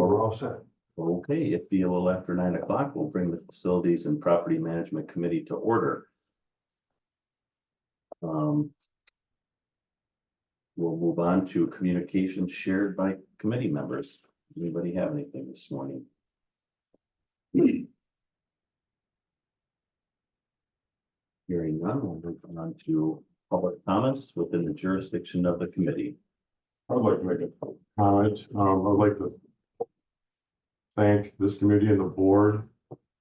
we're all set. Okay, it'd be a little after 9 o'clock. We'll bring the Facilities and Property Management Committee to order. We'll move on to communications shared by committee members. Anybody have anything this morning? Hearing none, we'll move on to public comments within the jurisdiction of the committee. I'd like to make a comment. I'd like to thank this committee and the board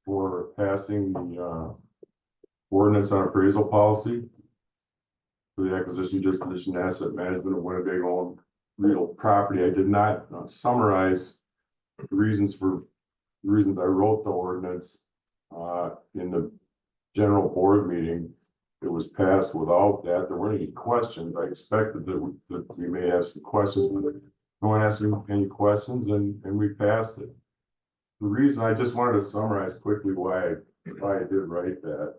for passing the ordinance on appraisal policy for the acquisition, disposition, asset management of Winnebago real property. I did not summarize the reasons I wrote the ordinance in the general board meeting. It was passed without that. There weren't any questions. I expected that we may have some questions, but no one asked any questions, and we passed it. The reason I just wanted to summarize quickly why I did write that.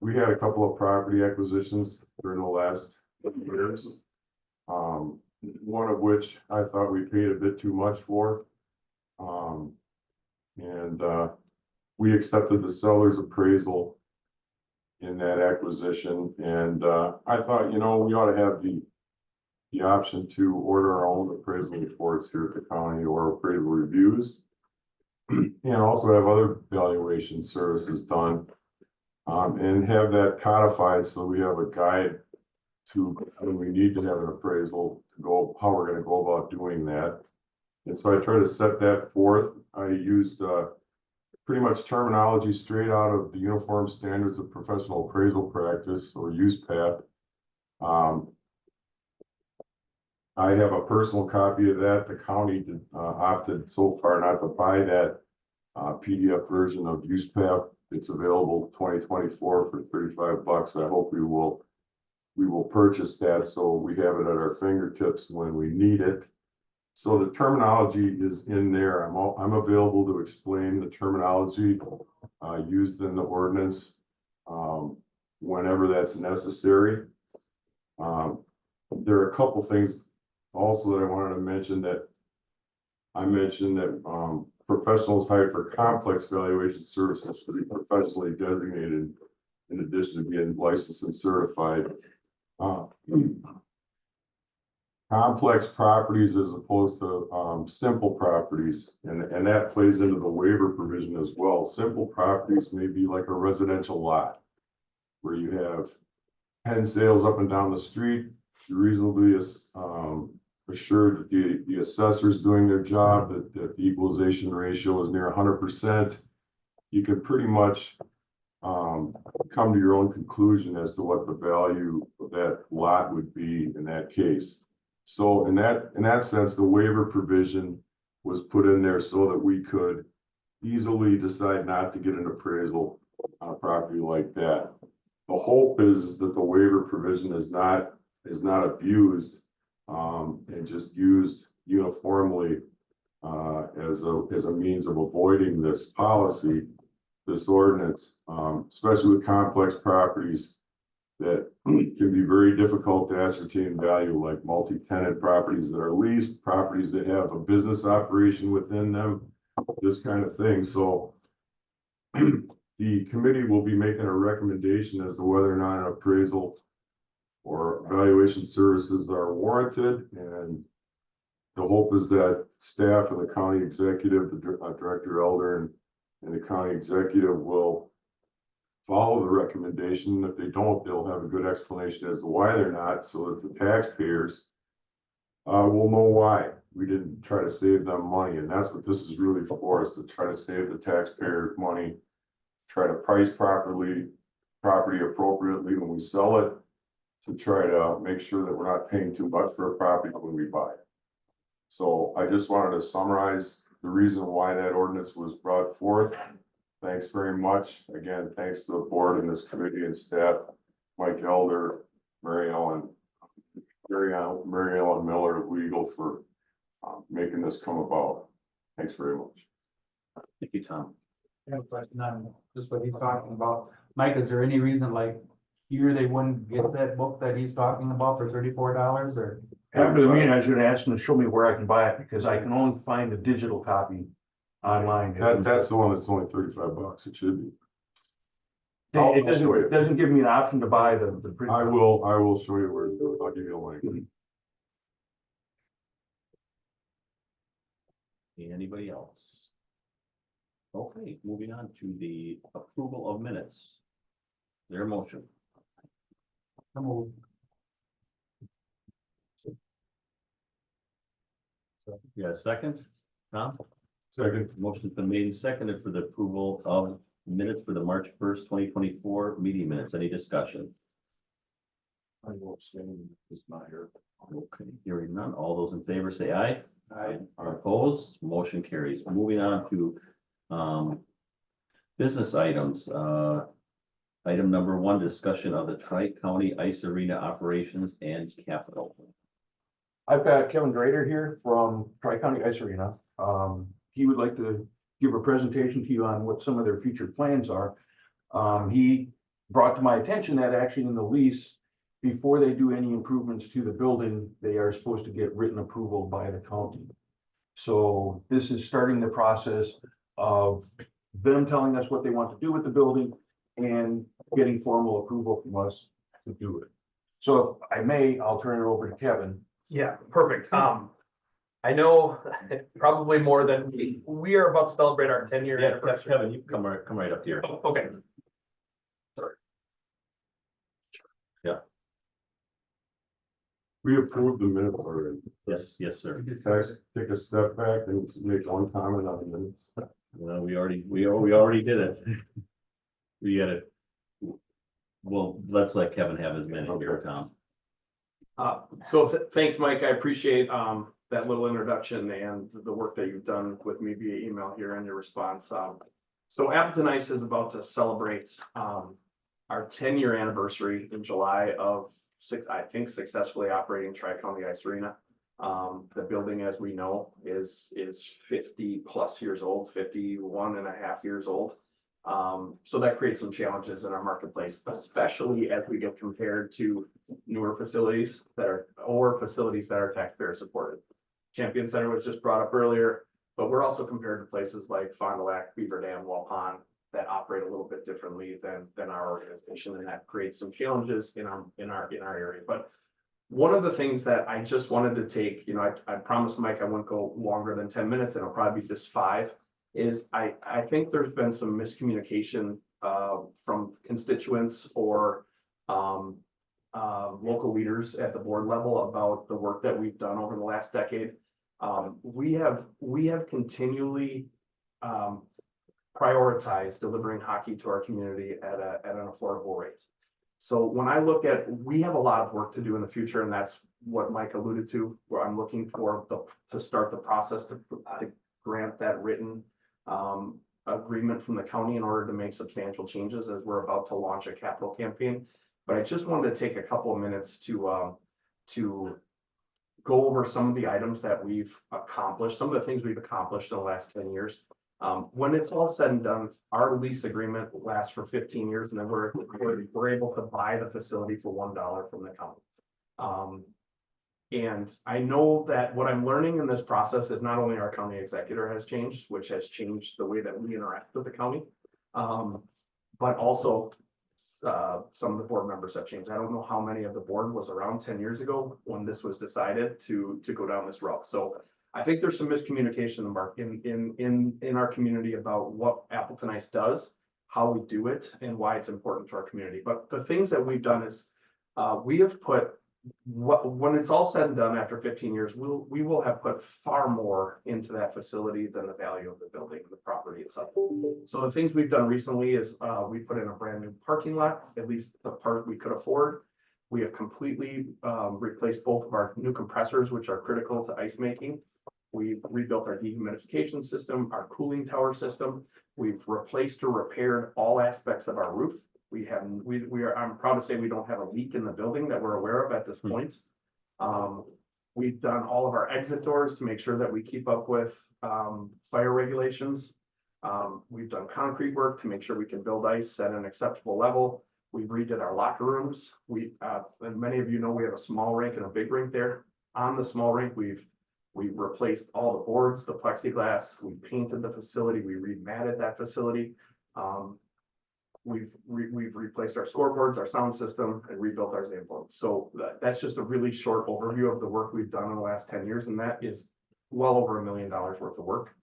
We had a couple of property acquisitions during the last years. One of which I thought we paid a bit too much for. We accepted the seller's appraisal in that acquisition. And I thought, you know, we ought to have the option to order our own appraisal reports here at the county or appraisal reviews. And also have other valuation services done. And have that codified so we have a guide to when we need to have an appraisal to go, how we're going to go about doing that. And so I try to set that forth. I used pretty much terminology straight out of the Uniform Standards of Professional Appraisal Practice, or USPAP. I have a personal copy of that. The county opted so far not to buy that PDF version of USPAP. It's available 2024 for $35. I hope we will purchase that so we have it at our fingertips when we need it. So the terminology is in there. I'm available to explain the terminology used in the ordinance whenever that's necessary. There are a couple things also that I wanted to mention that I mentioned that professionals hired for complex valuation services should be professionally designated in addition to being licensed and certified. Complex properties as opposed to simple properties, and that plays into the waiver provision as well. Simple properties may be like a residential lot where you have 10 sales up and down the street. You're reasonably assured that the assessor's doing their job, that the equalization ratio is near 100%. You can pretty much come to your own conclusion as to what the value of that lot would be in that case. So in that sense, the waiver provision was put in there so that we could easily decide not to get an appraisal on a property like that. The hope is that the waiver provision is not abused and just used uniformly as a means of avoiding this policy, this ordinance, especially with complex properties that can be very difficult to ascertain value, like multi-tenant properties that are leased, properties that have a business operation within them, this kind of thing. So the committee will be making a recommendation as to whether or not an appraisal or valuation services are warranted. And the hope is that staff and the county executive, the Director Elder and the county executive will follow the recommendation. If they don't, they'll have a good explanation as to why they're not, so that the taxpayers will know why we didn't try to save them money. And that's what this is really for, is to try to save the taxpayer money, try to price property appropriately when we sell it, to try to make sure that we're not paying too much for a property when we buy it. So I just wanted to summarize the reason why that ordinance was brought forth. Thanks very much. Again, thanks to the board and this committee and staff, Mike Elder, Mary Ellen Miller of Legal for making this come about. Thanks very much. Thank you, Tom. I have a question on just what he's talking about. Mike, is there any reason like here they wouldn't get that book that he's talking about for $34 or? After the meeting, I should ask him to show me where I can buy it, because I can only find the digital copy online. That's the one that's only $35. It should be. It doesn't give me an option to buy the print. I will show you where to do it. I'll give you a link. Anybody else? Okay, moving on to the approval of minutes. Is there a motion? You got a second? Tom? Second, Motion's been made and seconded for the approval of minutes for the March 1st, 2024 meeting minutes. Any discussion? I will abstain, it's not here. Okay, hearing none. All those in favor say aye. Aye. Are opposed? Motion carries. Moving on to business items. Item number 1, discussion of the Tri-County Ice Arena operations and capital. I've got Kevin Drader here from Tri-County Ice Arena. He would like to give a presentation to you on what some of their future plans are. He brought to my attention that actually in the lease, before they do any improvements to the building, they are supposed to get written approval by the county. So this is starting the process of them telling us what they want to do with the building and getting formal approval from us to do it. So if I may, I'll turn it over to Kevin. Yeah, perfect. I know probably more than we are about to celebrate our 10-year anniversary. Kevin, you come right up here. Oh, okay. we approved the minutes already. Yes, sir. Can I take a step back and make one comment on the minutes? Well, we already did it. We got it. Well, let's let Kevin have his minute here, Tom. Thanks, Mike. I appreciate that little introduction and the work that you've done with me via email here and your response. So Appleton Ice is about to celebrate our 10-year anniversary in July of successfully operating Tri-County Ice Arena. The building, as we know, is 50 plus years old, 51 and a half years old. So that creates some challenges in our marketplace, especially as we get compared to newer facilities facilities that are taxpayer supported. Champion Center was just brought up earlier, but we're also compared to places like Fond du Lac, Beaver Dam, Waupun that operate a little bit differently than our organization, and that creates some challenges in our area. But one of the things that I just wanted to take, I promised Mike I wouldn't go longer than 10 minutes, and it'll probably be just 5. Is I think there's been some miscommunication from constituents or local leaders at the board level about the work that we've done over the last decade. We have continually prioritized delivering hockey to our community at an affordable rate. So when I look at, we have a lot of work to do in the future, and that's what Mike alluded to, where I'm looking for to start the process to grant that written agreement from the county in order to make substantial changes as we're about to launch a capital campaign. But I just wanted to take a couple of minutes to go over some of the items that we've accomplished, some of the things we've accomplished in the last 10 years. When it's all said and done, our lease agreement lasts for 15 years, and then we're able to buy the facility for $1 from the county. And I know that what I'm learning in this process is not only our county executor has changed, which has changed the way that we interact with the county, but also some of the board members have changed. I don't know how many of the board was around 10 years ago when this was decided to go down this route. So I think there's some miscommunication in our community about what Appleton Ice does, how we do it, and why it's important to our community. But the things that we've done is we have put when it's all said and done after 15 years, we will have put far more into that facility than the value of the building and the property itself. So the things we've done recently is we put in a brand new parking lot, at least the part we could afford. We have completely replaced both of our new compressors, which are critical to ice making. We've rebuilt our dehumidification system, our cooling tower system. We've replaced or repaired all aspects of our roof. I'm proud to say we don't have a leak in the building that we're aware of at this point. We've done all of our exit doors to make sure that we keep up with fire regulations. We've done concrete work to make sure we can build ice at an acceptable level. We've redid our locker rooms. And many of you know we have a small rink and a big rink there. on the small rink, we replaced all the boards, the plexiglass, we painted the facility, we rematted that facility. We've replaced our scoreboards, our sound system, and rebuilt our Zamboni. So that's just a really short overview of the work we've done in the last 10 years, and that is well over $1 million worth of work.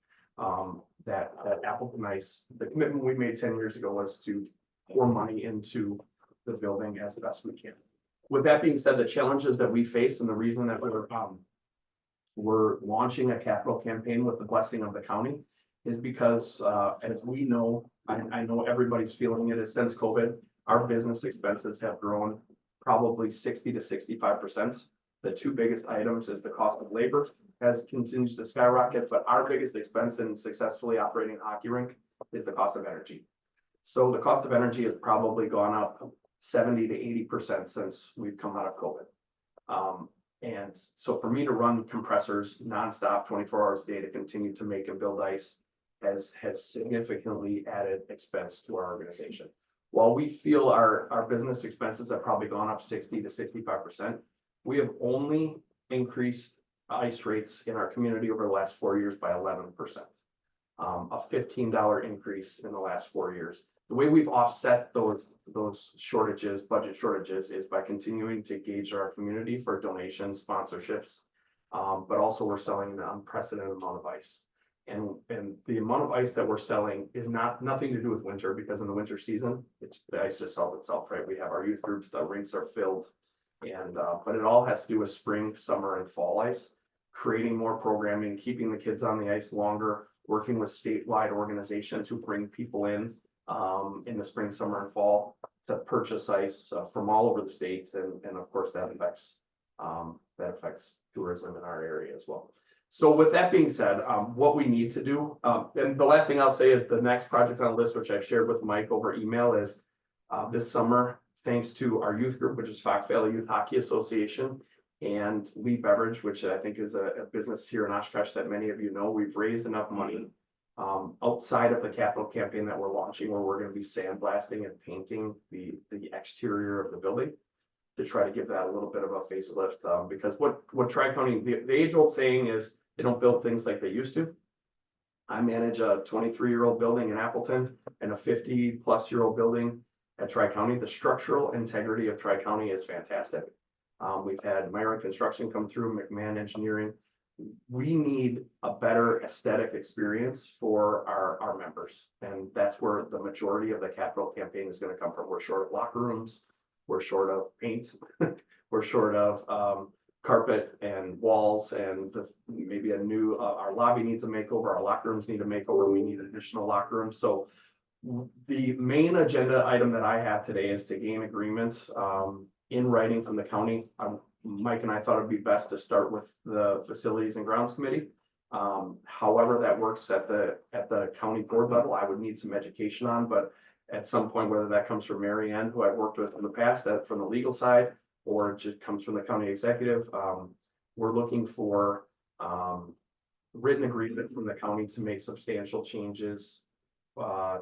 That Appleton Ice, the commitment we made 10 years ago was to pour money into the building as best we can. With that being said, the challenges that we face and the reason that we're launching a capital campaign with the blessing of the county is because, as we know, I know everybody's feeling it, is since COVID, our business expenses have grown probably 60 to 65%. The two biggest items is the cost of labor has continues to skyrocket, but our biggest expense in successfully operating a hockey rink is the cost of energy. So the cost of energy has probably gone up 70 to 80% since we've come out of COVID. And so for me to run compressors nonstop 24 hours a day to continue to make and build ice has significantly added expense to our organization. While we feel our business expenses have probably gone up 60 to 65%, we have only increased ice rates in our community over the last 4 years by 11%. A $15 increase in the last 4 years. The way we've offset those shortages, budget shortages, is by continuing to engage our community for donations, sponsorships, but also we're selling an unprecedented amount of ice. And the amount of ice that we're selling is nothing to do with winter, because in the winter season, the ice just sells itself, right? We have our youth groups, the rinks are filled, and but it all has to do with spring, summer, and fall ice, creating more programming, keeping the kids on the ice longer, working with statewide organizations who bring people in the spring, summer, and fall to purchase ice from all over the states, and of course that affects tourism in our area as well. So with that being said, what we need to do, and the last thing I'll say is the next project on the list, which I've shared with Mike over email, is this summer, thanks to our youth group, which is Fox Valley Youth Hockey Association, and Lee Beverage, which I think is a business here in Oshkosh that many of you know, we've raised enough money outside of the capital campaign that we're launching, where we're going to be sandblasting and painting the exterior of the building to try to give that a little bit of a facelift. Because what Tri-County, the age-old saying is they don't build things like they used to. I manage a 23-year-old building in Appleton and a 50-plus-year-old building at Tri-County. The structural integrity of Tri-County is fantastic. We've had Myron Construction come through, McMahon Engineering. We need a better aesthetic experience for our members. And that's where the majority of the capital campaign is going to come from. We're short of locker rooms. We're short of paint. We're short of carpet and walls, and maybe a new, our lobby needs a makeover. Our locker rooms need a makeover. We need additional locker rooms. So the main agenda item that I have today is to gain agreements in writing from the county. Mike and I thought it'd be best to start with the Facilities and Grounds Committee. However that works at the county board level, I would need some education on, but at some point, whether that comes from Mary Ann, who I've worked with in the past, that from the legal side, or it just comes from the county executive, we're looking for written agreement from the county to make substantial changes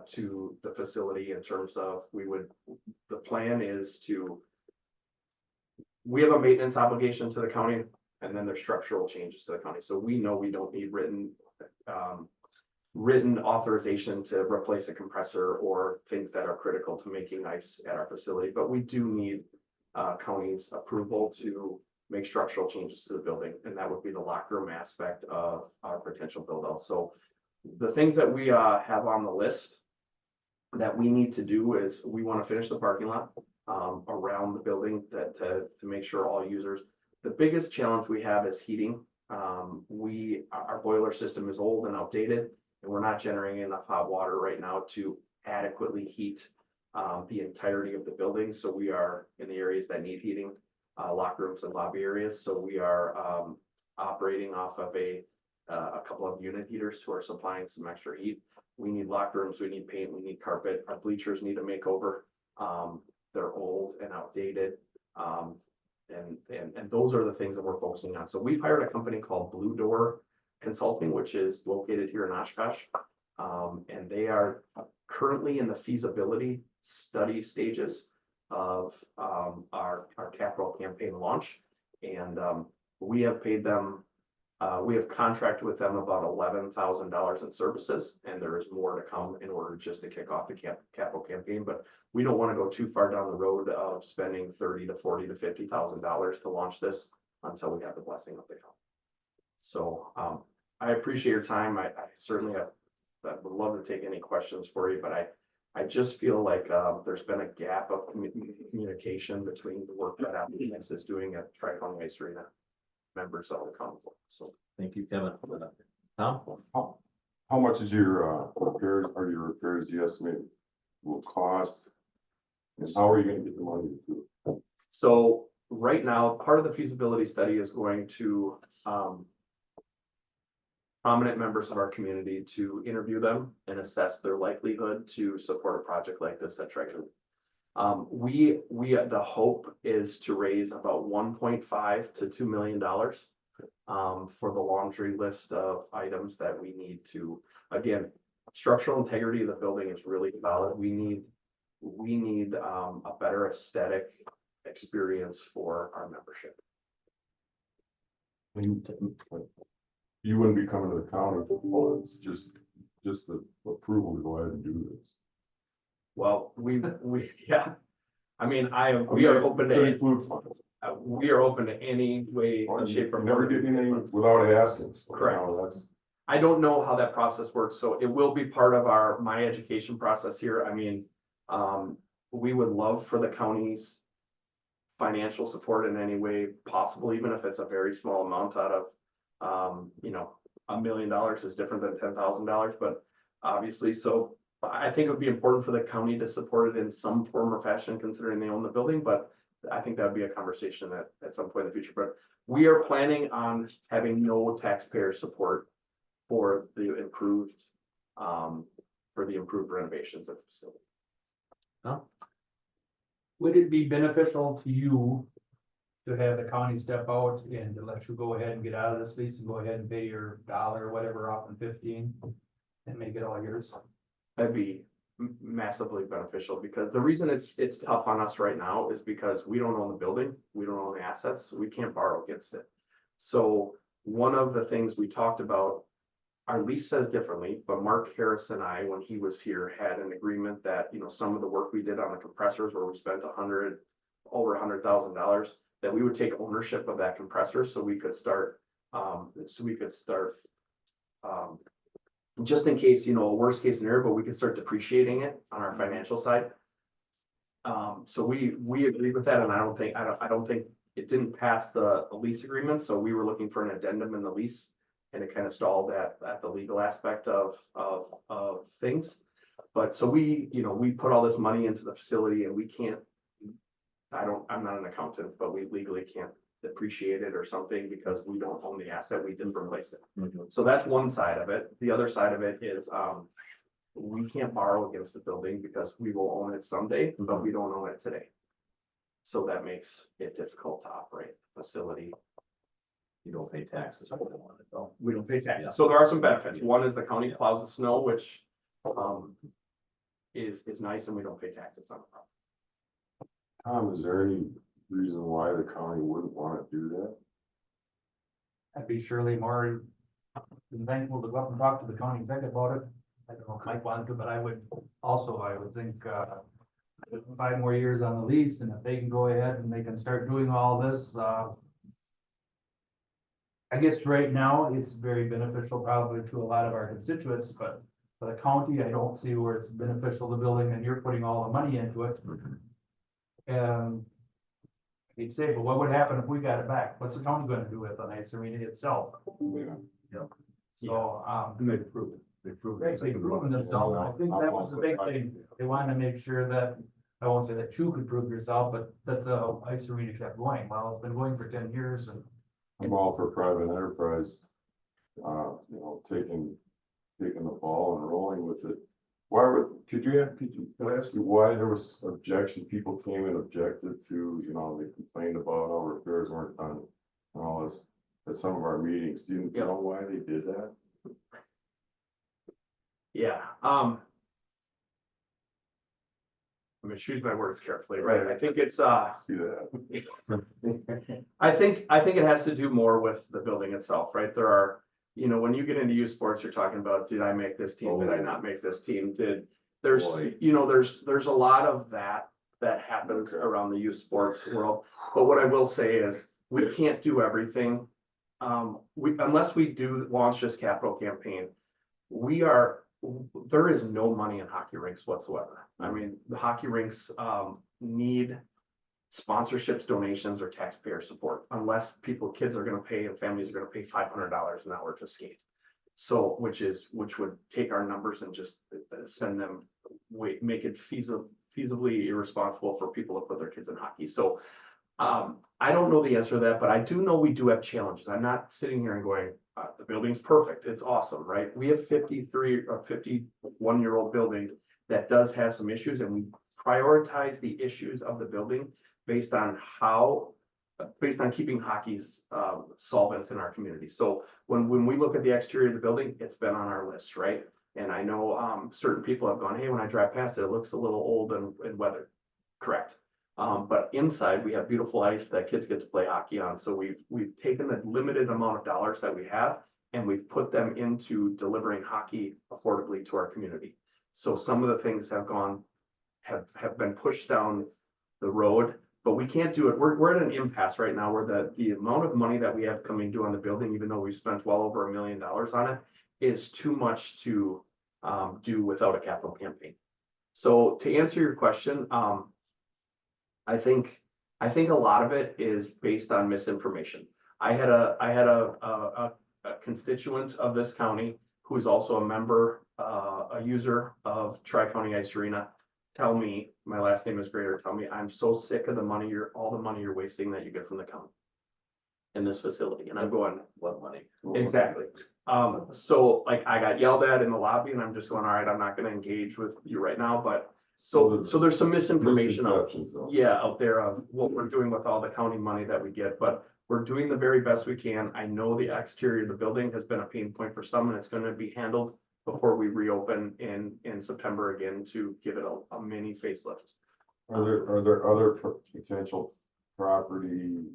to the facility in terms of the plan is we have a maintenance obligation to the county, and then there's structural changes to the county. So we know we don't need written authorization to replace a compressor or things that are critical to making ice at our facility, but we do need county's approval to make structural changes to the building, and that would be the locker room aspect of our potential build out. So the things that we have on the list that we need to do is we want to finish the parking lot around the building to make sure all users. The biggest challenge we have is heating. Our boiler system is old and outdated, and we're not generating enough hot water right now to adequately heat the entirety of the building. So we are in the areas that need heating, locker rooms and lobby areas. So we are operating off of a couple of unit heaters who are supplying some extra heat. We need locker rooms, we need paint, we need carpet. Our bleachers need a makeover. They're old and outdated. And those are the things that we're focusing on. So we've hired a company called Blue Door Consulting, which is located here in Oshkosh. And they are currently in the feasibility study stages of our capital campaign launch. And We have paid them, we have contracted with them about $11,000 in services, and there is more to come in order just to kick off the capital campaign, but we don't want to go too far down the road of spending $30,000 to $40,000 to $50,000 to launch this until we have the blessing of the county. So, I appreciate your time. I certainly have, I would love to take any questions for you, but I just feel like, there's been a gap of communication between the work that Applebee's is doing at Tri-County Ice Arena members of the council. So Thank you, Kevin. Tom? How much is your, repairs, do you estimate will cost? And how are you gonna get the money to do it? So right now, part of the feasibility study is going to, prominent members of our community to interview them and assess their likelihood to support a project like this at Tri-County. The hope is to raise about $1.5 to $2 million for the laundry list of items that we need to, again, structural integrity of the building is really solid. We need a better aesthetic experience for our membership. You wouldn't be coming to the county, well, it's just the approval to go ahead and do this. Well, yeah, I mean, we are open to, Include funds. we are open to any way, shape or Never form. did anything without asking. So, Correct. you know, that's, I don't know how that process works, so it will be part of my education process here. I mean, we would love for the county's financial support in any way possible, even if it's a very small amount out of, $1 million is different than $10,000, but obviously, so I think it would be important for the county to support it in some form or fashion, considering they own the building, but I think that'd be a conversation at some point in the future, but we are planning on having no taxpayer support for the improved renovations of the facility. Would it be beneficial to you to have the county step out and to let you go ahead and get out of this lease and go ahead and pay your dollar or whatever off in 15 and make it all yours? That'd be massively beneficial, because the reason it's tough on us right now is because we don't own the building, we don't own the assets, so we can't borrow against it. So one of the things we talked about, our lease says differently, but Mark Harris and I, when he was here, had an agreement that, some of the work we did on the compressors where we spent over $100,000, that we would take ownership of that compressor so we could start, just in case, a worst case scenario, but we could start depreciating it on our financial side. So we agreed with that, and I don't think it didn't pass the lease agreement, so we were looking for an addendum in the lease, and it kind of stalled at the legal aspect of things. But so we put all this money into the facility, and we can't, I'm not an accountant, but we legally can't depreciate it or something because we don't own the asset, we didn't replace it. So that's one side of it. The other side of it is, we can't borrow against the building because we will own it someday, but we don't own it today. So that makes it difficult to operate the facility. You don't pay taxes on it, though. We don't pay Yeah. taxes. So there are some benefits. One is the county plows the snow, which is nice, and we don't pay taxes on the property. Tom, is there any reason why the county wouldn't want to do that? I'd be surely more than thankful to go up and talk to the county executive about it. I don't know if Mike wanted to, but I would think, 5 more years on the lease, and if they can go ahead and they can start doing all this, I guess right now it's very beneficial probably to a lot of our constituents, but for the county, I don't see where it's beneficial to building and you're putting all the money into it. And he'd say, but what would happen if we got it back? What's the county gonna do with the ice arena itself? Yeah. So, And they've proved it. They've they've proven themselves. I think that was the big thing. They wanted to make sure that, I won't say that you could prove yourself, but that the ice arena kept going. Well, it's been going for 10 years and I'm all for private enterprise, taking the ball and rolling with it. Could I ask you why there was objection? People came and objected to, they complained about how repairs weren't done and all this at some of our meetings. Do you know why they did that? Yeah, I'm gonna choose my words carefully, right? I think it's, See that? I think it has to do more with the building itself, right? There are, you know, when you get into youth sports, you're talking about, did I make this team? Did I not make this team? There's, Boy. you know, there's a lot of that happens around the youth sports world. But what I will say is, we can't do everything. Unless we do launch this capital campaign, there is no money in hockey rinks whatsoever. I mean, the hockey rinks, need sponsorships, donations, or taxpayer support, unless kids are gonna pay and families are gonna pay $500 an hour to skate. So, which would take our numbers and just send them, make it feasibly irresponsible for people to put their kids in hockey. So, I don't know the answer to that, but I do know we do have challenges. I'm not sitting here and going, the building's perfect, it's awesome, right? We have 53 or 51-year-old building that does have some issues, and we prioritize the issues of the building based on keeping hockey's solvent in our community. So when we look at the exterior of the building, it's been on our list, right? And I know certain people have gone, hey, when I drive past it, it looks a little old and weathered. Correct. But inside we have beautiful ice that kids get to play hockey on. So we've taken the limited amount of dollars that we have and we've put them into delivering hockey affordably to our community. So some of the things have been pushed down the road, but we can't do it. We're at an impasse right now where the amount of money that we have coming due on the building, even though we spent well over $1 million on it, is too much to do without a capital campaign. So to answer your question, I think a lot of it is based on misinformation. I had a constituent of this county who is also a member, a user of Tri-County Ice Arena, tell me, my last name is Grader, tell me, I'm so sick of all the money you're wasting that you get from the county in this facility. And I'm going, what money? Exactly. So like I got yelled at in the lobby and I'm just going, all right, I'm not going to engage with you right now, but so there's some misinformation out there of what we're doing with all the county money that we get, but we're doing the very best we can. I know the exterior of the building has been a pain point for some, and it's going to be handled before we reopen in September again to give it a mini facelift. Are there other potential property,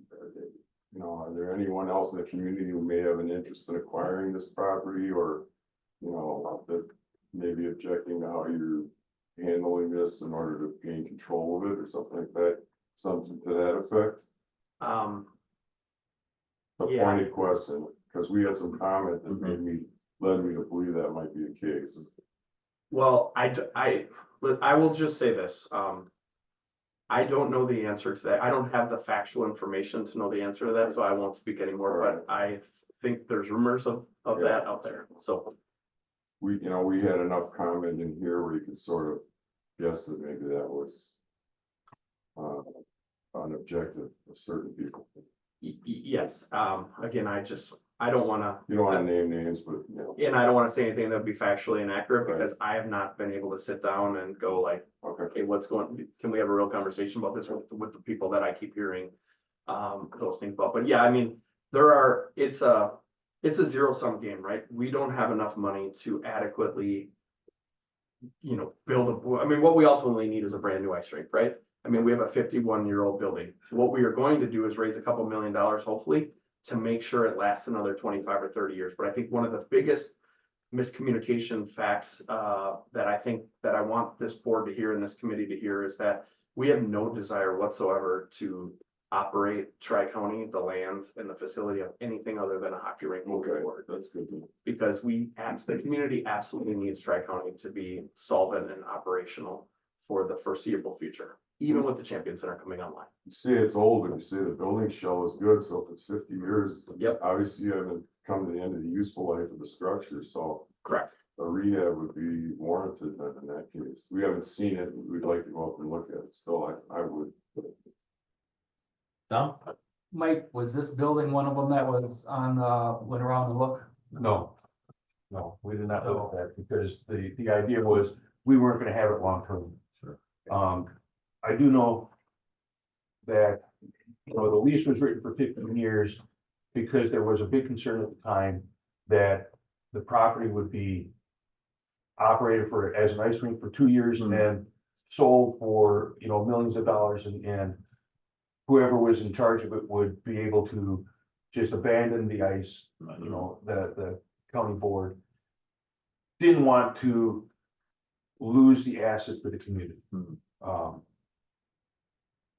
are there anyone else in the community who may have an interest in acquiring this property, or, that may be objecting to how you're handling this in order to gain control of it or something like that, something to that effect? A pointed question, because we had some comment that led me to believe that might be the case. Well, I will just say this. I don't know the answer to that. I don't have the factual information to know the answer to that, so I won't speak anymore, but I think there's rumors of that out there, so. We had enough comment in here where you could sort of guess that maybe that was an objective of certain people. Yes, again, I don't wanna. You don't want to name names, but, And I don't wanna say anything that would be factually inaccurate, Right. because I have not been able to sit down and go like, okay. okay, can we have a real conversation about this with the people that I keep hearing those things about? But yeah, I mean, it's a zero-sum game, right? We don't have enough money to adequately, build what we ultimately need is a brand new ice rink, right? I mean, we have a 51-year-old building. What we are going to do is raise a couple $1 million, hopefully, to make sure it lasts another 25 or 30 years. But I think one of the biggest miscommunication facts that I want this board to hear and this committee to hear is that we have no desire whatsoever to operate Tri-County, the land and the facility of anything other than a hockey rink moving forward. That's good. Because the community absolutely needs Tri-County to be solvent and operational for the foreseeable future, even with the Champion Center coming online. You say it's old, but you say the building shell is good, so if it's 50 years, Yep. obviously you haven't come to the end of the useful life of the structure, so Correct. a rehab would be warranted in that case. We haven't seen it, we'd like to go up and look at it still, I would. Tom? Mike, was this building one of them that was on, went around and look? No, we did not look at that because the idea was we weren't gonna have it long term. Sure. I do know that, the lease was written for 15 years because there was a big concern at the time that the property would be operated as an ice rink for 2 years and then sold for, you know, millions of dollars and whoever was in charge of it would be able to just abandon the ice, you know, the county board didn't want to lose the asset for the community. Mhm.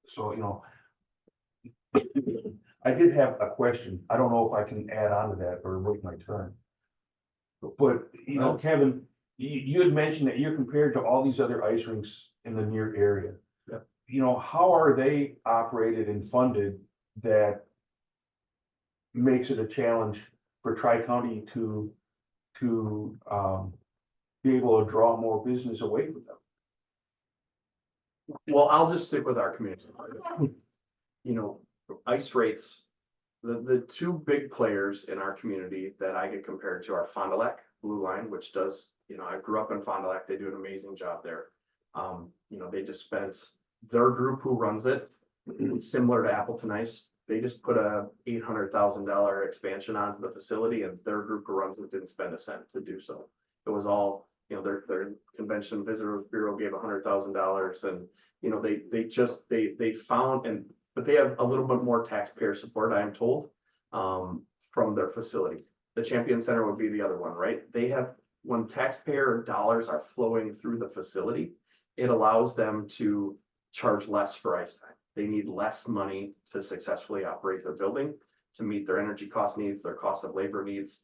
So, you know, I did have a question. I don't know if I can add on to that or wait my turn. But, you know, Kevin, you had mentioned that you're compared to all these other ice rinks in the near area. Yeah. You know, how are they operated and funded that makes it a challenge for Tri-County to be able to draw more business away from them? Well, I'll just stick with our community. You know, ice rates, the two big players in our community that I get compared to are Fond du Lac, Blue Line, which does, you know, I grew up in Fond du Lac. They do an amazing job there. You know, they just spent, their group who runs it, similar to Appleton Ice, they just put a $800,000 expansion onto the facility, and their group who runs it didn't spend a cent to do so. It was all, you know, their convention visitors bureau gave $100,000, and, you know, they found, and but they have a little bit more taxpayer support, I am told, from their facility. The Champion Center would be the other one, right? They have, when taxpayer dollars are flowing through the facility, it allows them to charge less for ice time. They need less money to successfully operate their building, to meet their energy cost needs, their cost of labor needs.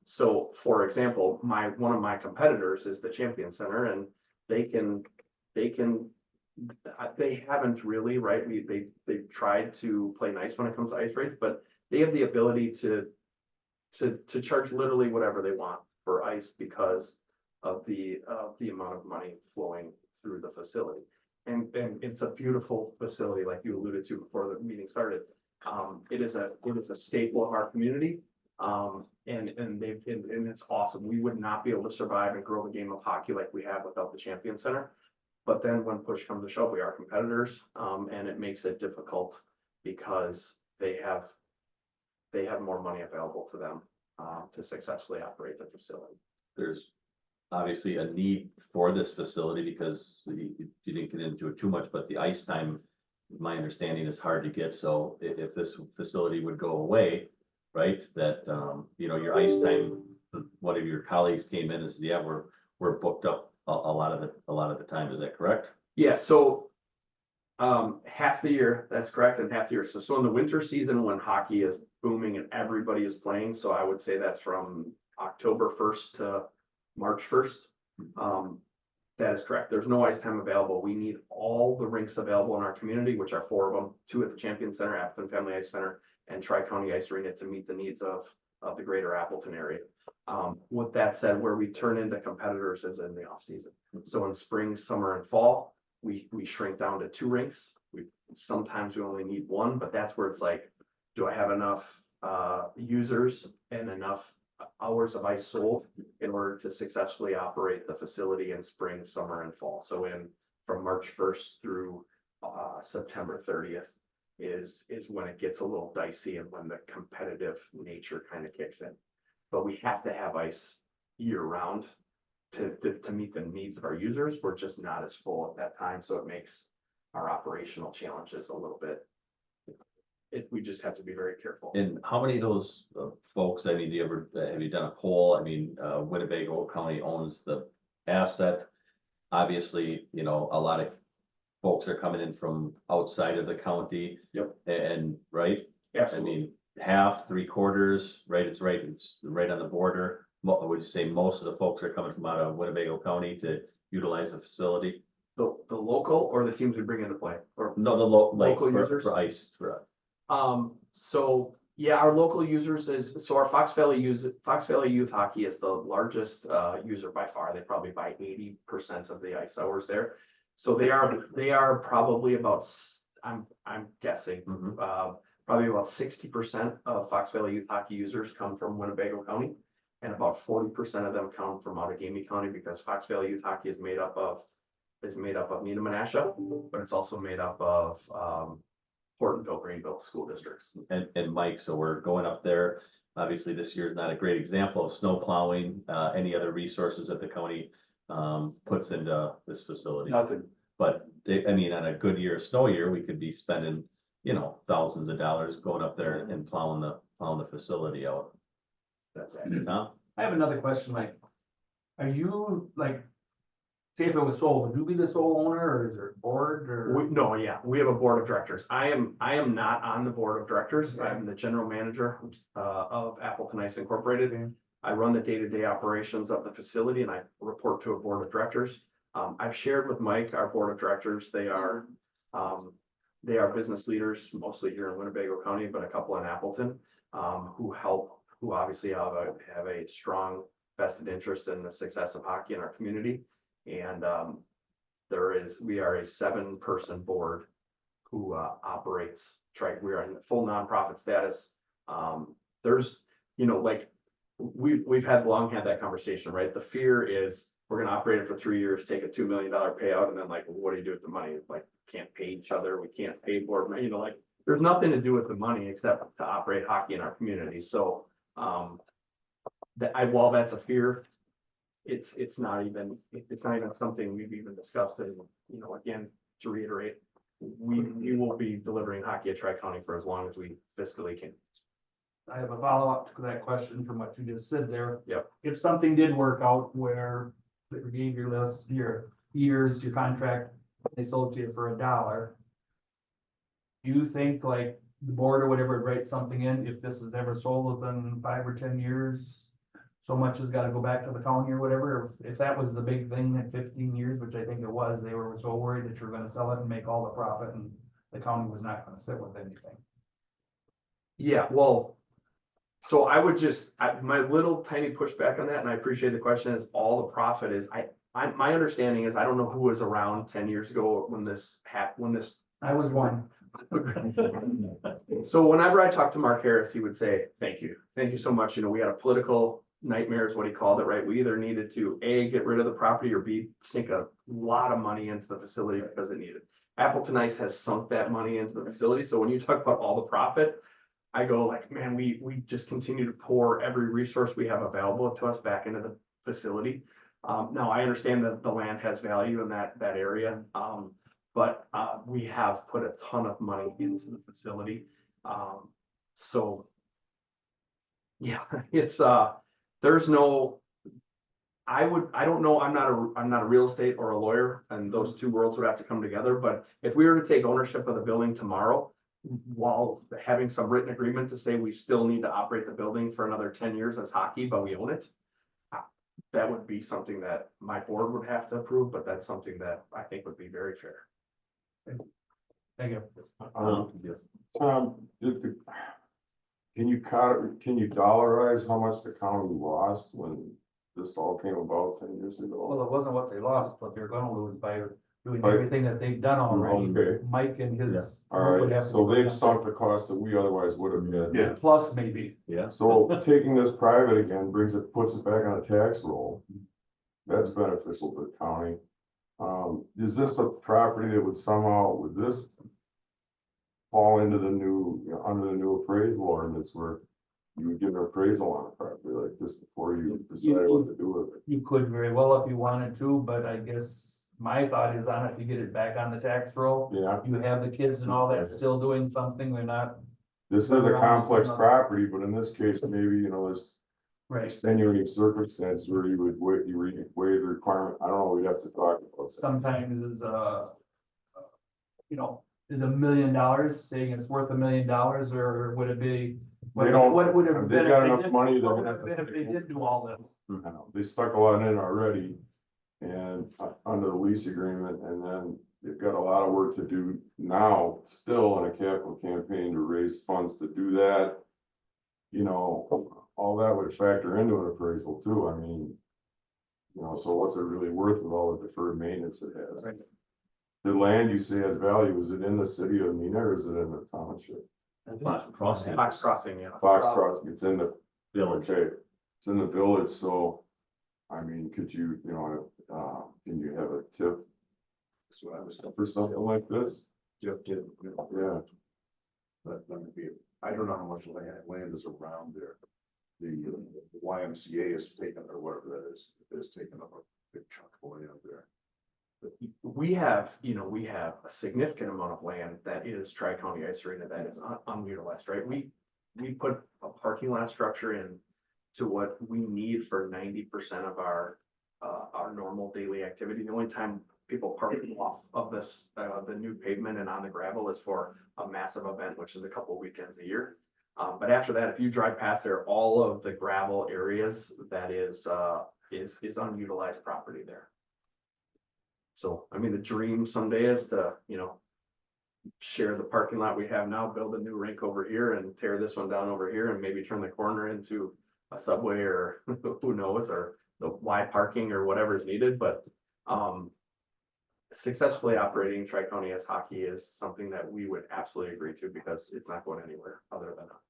So for example, one of my competitors is the Champion Center, and they haven't really, right? They've tried to play nice when it comes to ice rates, but they have the ability to charge literally whatever they want for ice because of the amount of money flowing through the facility. And it's a beautiful facility, like you alluded to before the meeting started. It is a staple of our community. And it's awesome. We would not be able to survive and grow the game of hockey like we have without the Champion Center. But then when push comes to shove, we are competitors, and it makes it difficult because they have more money available to them to successfully operate the facility. There's obviously a need for this facility because you didn't get into it too much, but the ice time, my understanding, is hard to get. So if this facility would go away, right, that, you know, your ice time, one of your colleagues came in and said, yeah, we're booked up a lot of the time. Is that correct? Yeah, so half the year, that's correct, and half the year. So in the winter season when hockey is booming and everybody is playing, so I would say that's from October 1st to March 1st. That is correct. There's no ice time available. We need all the rinks available in our community, which are 4 of them, 2 at the Champion Center, Appleton Family Ice Center, and Tri-County Ice Arena to meet the needs of the greater Appleton area. With that said, where we turn into competitors is in the off season. So in spring, summer, and fall, we shrink down to 2 rinks. Sometimes we only need 1, but that's where it's like, do I have enough users and enough hours of ice sold in order to successfully operate the facility in spring, summer, and fall? So from March 1st through September 30th is when it gets a little dicey and when the competitive nature kind of kicks in. But we have to have ice year round to meet the needs of our users. We're just not as full at that time, so it makes our operational challenges a little bit. We just have to be very careful. And how many of those folks, I mean, have you done a poll? I mean, Winnebago County owns the asset. Obviously, you know, a lot of folks are coming in from outside of the county. Yep. And right? Absolutely. I mean, half, 3/4, right? It's right on the border. I would say most of the folks are coming from out of Winnebago County to utilize the facility. The local or the teams we bring into play, or No, the Local for users? ice, so yeah, our local users so our Fox Valley Youth Hockey is the largest user by far. They probably buy 80% of the ice hours there. So they are probably about, I'm guessing, probably about 60% of Fox Valley Youth Hockey users come from Winnebago County, and about 40% of them come from Outagamie County, because Fox Valley Youth Hockey is made up of Needham and Asha, but it's also made up of Hortonville, Greenville school districts. And Mike, so we're going up there. Obviously, this year is not a great example of snow plowing, any other resources that the county puts into this facility. Nothing. But I mean, on a good year, snow year, we could be spending, you know, thousands of dollars going up there and plowing the facility out. That's it. Huh? I have another question, like, are you, like, say if it was sold, would you be the sole owner, or is there a board, or? No, yeah, we have a board of directors. I am not on the board of directors. Okay. I'm the general manager of Appleton Ice Incorporated. I run the day-to-day operations of the facility and I report to a board of directors. I've shared with Mike, our board of directors, they are business leaders, mostly here in Winnebago County, but a couple in Appleton, who obviously have a strong vested interest in the success of hockey in our community. And we are a 7-person board who operates Trike. We are in full nonprofit status. There's, you know, like, we've long had that conversation, right? The fear is we're gonna operate it for 3 years, take a $2 million payout, and then like, what do you do with the money? Like, can't pay each other, we can't pay board, you know, like, there's nothing to do with the money except to operate hockey in our community. So while that's a fear, it's not even something we've even discussed. And, you know, again, to reiterate, we will be delivering hockey at Tri-County for as long as we fiscally can. I have a follow-up to that question from what you just said there. Yep. If something did work out where they gave your list, your years, your contract, they sold to you for $1, do you think like the board or whatever would write something in, if this is ever sold within 5 or 10 years, so much has got to go back to the county or whatever? If that was the big thing in 15 years, which I think it was, they were so worried that you were going to sell it and make all the profit, and the county was not going to sit with anything. Yeah, well, so I would my little tiny pushback on that, and I appreciate the question, is all the profit is, my understanding is, I don't know who was around 10 years ago when this I was one. So whenever I talked to Mark Harris, he would say, thank you so much. You know, we had a political nightmare is what he called it, right? We either needed to A, get rid of the property, or B, sink a lot of money into the facility because it needed. Appleton Ice has sunk that money into the facility. So when you talk about all the profit, I go like, man, we just continue to pour every resource we have available to us back into the facility. Now I understand that the land has value in that area. But we have put a ton of money into the facility. So yeah, it's there's no, I don't know, I'm not a real estate or a lawyer, and those two worlds would have to come together. But if we were to take ownership of the building tomorrow, while having some written agreement to say we still need to operate the building for another 10 years as hockey, but we own it, that would be something that my board would have to approve, but that's something that I think would be very fair. Thank you. Yes. Tom, can you dollarize how much the county lost when this all came about 10 years ago? Well, it wasn't what they lost, but they're gonna lose by doing Right. everything that they've done already. Okay. Mike and his. All would right, have to so put they've up sunk the cost that we otherwise would have had. Yeah. Plus maybe. Yeah. So taking this private again puts it back on a tax roll. That's beneficial to the county. Is this a property that would this fall into the new, under the new appraisal ordinance where you would give an appraisal on a property like this before you decide what to do with it? You could very well if you wanted to, but I guess my thought is on it to get it back on the tax roll. Yeah, You have the kids and all that still doing something, they're not, this is a complex property, but in this case, maybe, there's right, extenuating circumstances where you would waive the requirement. I don't know, we'd have to talk about that. sometimes is is $1 million saying it's worth $1 million, or would it be? They don't- What would have they've been got if they enough did- money, they're what would gonna have have to been if they did do all this? I know, they stuck a lot in already and under the lease agreement, and then they've got a lot of work to do now, still in a capital campaign to raise funds to do that. All that would factor into an appraisal too. I mean, so what's it really worth with all the deferred maintenance it has? Right. The land you say has value, is it in the city of Neenah or is it in the township? Crossing. Fox Crossing, yeah. Fox Crossing, it's in the Village. okay, it's in the village, so, I mean, could you, can you have a tip? That's what I was For something like this? just did, Yeah, but I don't know how much land is around there. The YMCA is taken, or whatever that is taken up big chunk of land out there. We have a significant amount of land that is Tri-County Ice Arena that is unutilized, right? We put a parking lot structure in to what we need for 90% of our normal daily activity. The only time people park off of this, the new pavement and on the gravel is for a massive event, which is a couple of weekends a year. But after that, if you drive past there, all of the gravel areas, that is unutilized property there. So, I mean, the dream someday is to, share the parking lot we have now, build a new rink over here and tear this one down over here and maybe turn the corner into a Subway or who knows, or the Y parking or whatever is needed, but successfully operating Tri-County ice hockey is something that we would absolutely agree to because it's not going anywhere other than up.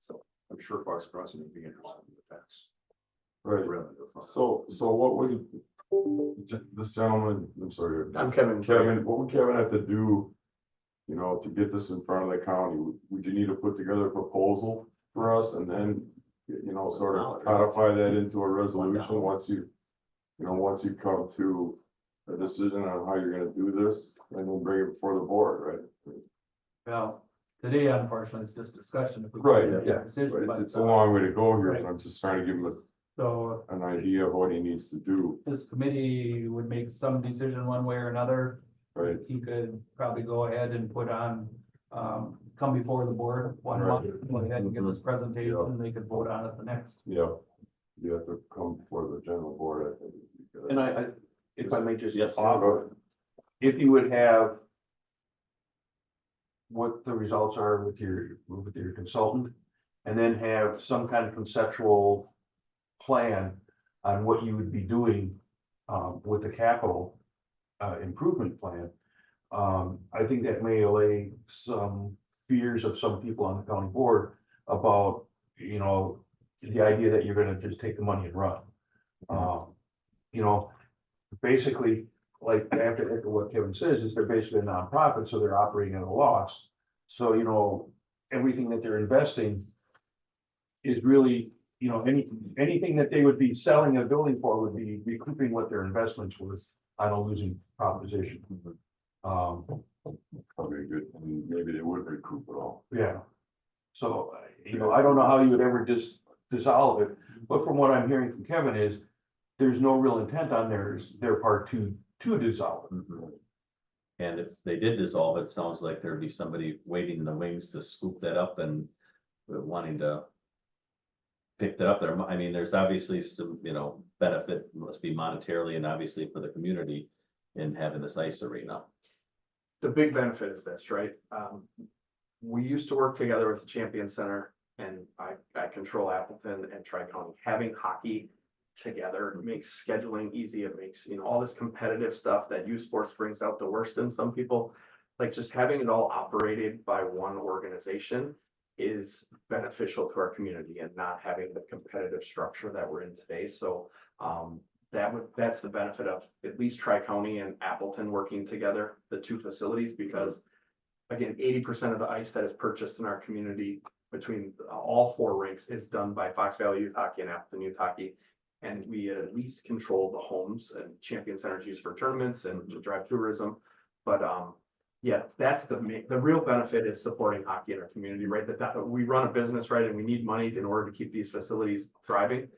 So I'm sure Fox Crossing would be interested in the fence. Right, so what would this gentleman, I'm sorry. I'm Kevin. Kevin, what would Kevin have to do, to get this in front of the county? Would you need to put together a proposal for us and then, sort of codify that into a resolution once you come to a decision on how you're gonna do this, and then bring it before the board, right? Well, today unfortunately, it's just discussion. If we Right, make a yeah. decision, but, It's a long way to go here, Right. and I'm just trying to give him So an idea of what he needs to do, this committee would make some decision one way or another. right? He could probably go ahead and put on, come before the board one Right. month, go ahead and give this presentation, and they could vote on it the next. Yeah, you have to come before the general board, I think. because- And I, if I may just Yes, sir. offer, if you would have what the results are with your consultant, and then have some kind of conceptual plan on what you would be doing with the capital improvement plan. I think that may allay some fears of some people on the county board about, the idea that you're gonna just take the money and run. Basically, like, I have to echo what Kevin says, is they're basically a nonprofit, so they're operating at a loss. So, everything that they're investing is really, anything that they would be selling a building for would be recouping what their investments was on a losing proposition. Probably good, and maybe they would recoup it all. Yeah. So, I don't know how you would ever just dissolve it, but from what I'm hearing from Kevin is there's no real intent on their part to dissolve it. Mhm. And if they did dissolve, it sounds like there'd be somebody waiting in the wings to scoop that up and wanting to pick that up there. I mean, there's obviously some, benefit, must be monetarily and obviously for the community in having this ice arena. the big benefit is this, right? We used to work together with the Champion Center and I control Appleton and Tri-County. Having hockey together makes scheduling easy. It makes, all this competitive stuff that youth sports brings out the worst in some people. Like just having it all operated by one organization is beneficial to our community and not having the competitive structure that we're in today. So that's the benefit of at least Tri-County and Appleton working together, the two facilities, because again, 80% of the ice that is purchased in our community between all four rinks is done by Fox Valley Youth Hockey and Appleton Youth Hockey. And we at least control the homes, and Champion Center is used for tournaments and to drive tourism. But yeah, that's the real benefit is supporting hockey in our community, right? That we run a business, right? And we need money in order to keep these facilities thriving.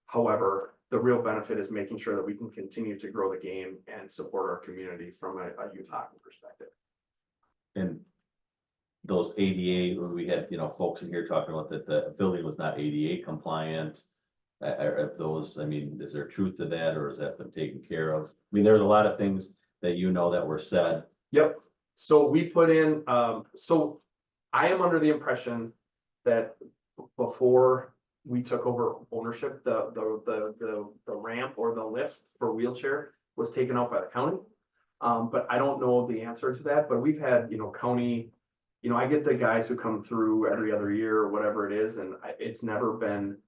However, the real benefit is making sure that we can continue to grow the game and support our community from a youth hockey perspective. And those ADA, when we had, folks in here talking about that the building was not ADA compliant. If those, I mean, is there truth to that, or is that been taken care of? I mean, there's a lot of things that that were said. Yep, so we put in, so I am under the impression that before we took over ownership, the ramp or the lift for wheelchair was taken out by the county. But I don't know the answer to that, but we've had, county, I get the guys who come through every other year or whatever it is, and it's never been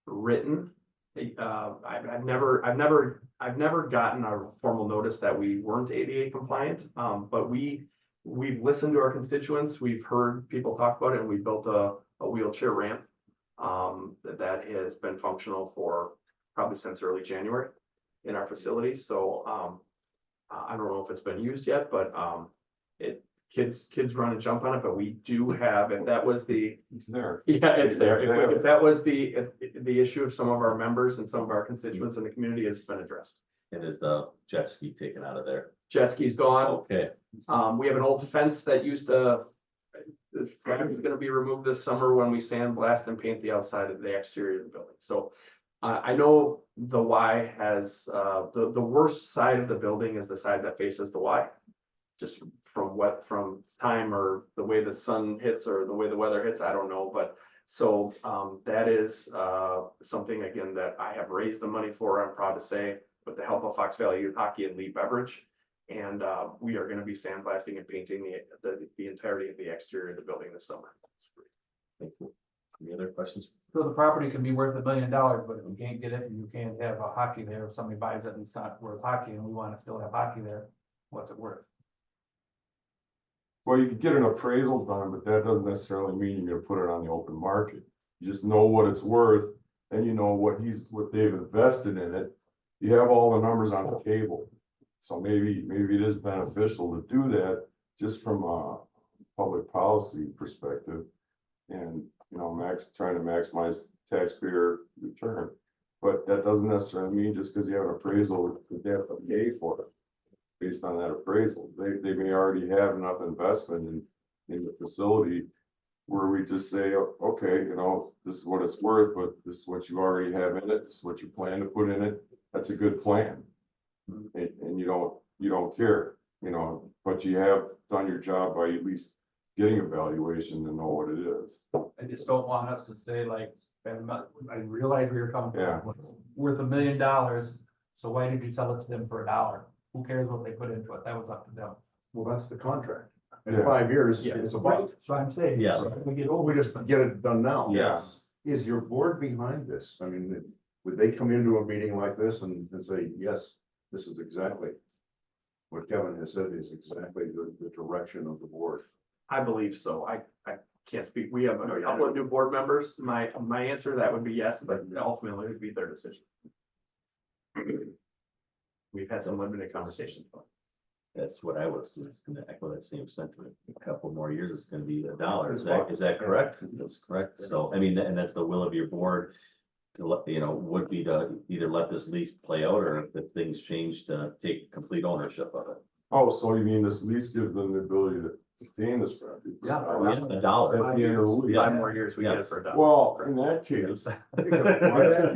written. I've never gotten a formal notice that we weren't ADA compliant, but we've listened to our constituents, we've heard people talk about it, and we built a wheelchair ramp that has been functional for probably since early January. in our facilities, so, I don't know if it's been used yet, but, kids run and jump on it, but we do have, if that was the, It's there. yeah, it's there. Yeah. If that was the issue of some of our members and some of our constituents in the community, has been addressed. And is the jet ski taken out of there? Jet ski's gone. Okay, We have an old fence that used to, this fence is gonna be removed this summer when we sandblast and paint the outside of the exterior of the building. So I know the Y has, the worst side of the building is the side that faces the Y. Just from time or the way the sun hits or the way the weather hits, I don't know, but so that is something again that I have raised the money for, I'm proud to say, with the help of Fox Valley Youth Hockey and Lee Beverage. And we are gonna be sandblasting and painting the entirety of the exterior of the building this summer. thank you. Any other questions? So the property can be worth $1 million, but if you can't get it and you can't have a hockey there, if somebody buys it and it's not worth hockey and we want to still have hockey there, what's it worth? Well, you could get an appraisal done, but that doesn't necessarily mean you're gonna put it on the open market. You just know what it's worth, and you know what they've invested in it. You have all the numbers on the table. So maybe it is beneficial to do that just from a public policy perspective. And, you know, trying to maximize taxpayer return. But that doesn't necessarily mean just because you have an appraisal, that they have to pay for it. Based on that appraisal, they may already have enough investment in the facility. Where we just say, okay, you know, this is what it's worth, but this is what you already have in it, this is what you plan to put in it. That's a good plan. And you don't care, you know, but you have done your job by at least getting a valuation to know what it is. I just don't want us to say like, I realize where you're coming Yeah. from, worth $1 million, so why did you sell it to them for $1? Who cares what they put into it? That was up to them. Well, that's the contract. In Yeah. 5 years, Yeah. it's a buck. So I'm saying. Yes. We get Oh, over we just get it done now. Yes, Is your board behind this? I mean, would they come into a meeting like this and say, yes, this is exactly what Kevin has said is exactly the direction of the board? I believe so. I can't speak. We have a couple of new board members. My answer to that would be yes, but ultimately it would be their decision. We've had some limited conversations. that's what I was, it's gonna echo that same sentiment. A couple more years, it's gonna be $1. Is that correct? That's correct. So, I mean, and that's the will of your board. To let, you know, would be to either let this lease play out or if things change to take complete ownership of it. Oh, so you mean this lease gives them the ability to obtain this property? Yeah. At $1. the end of the lease. Five more years, we get it for $1. Well, in that case, in that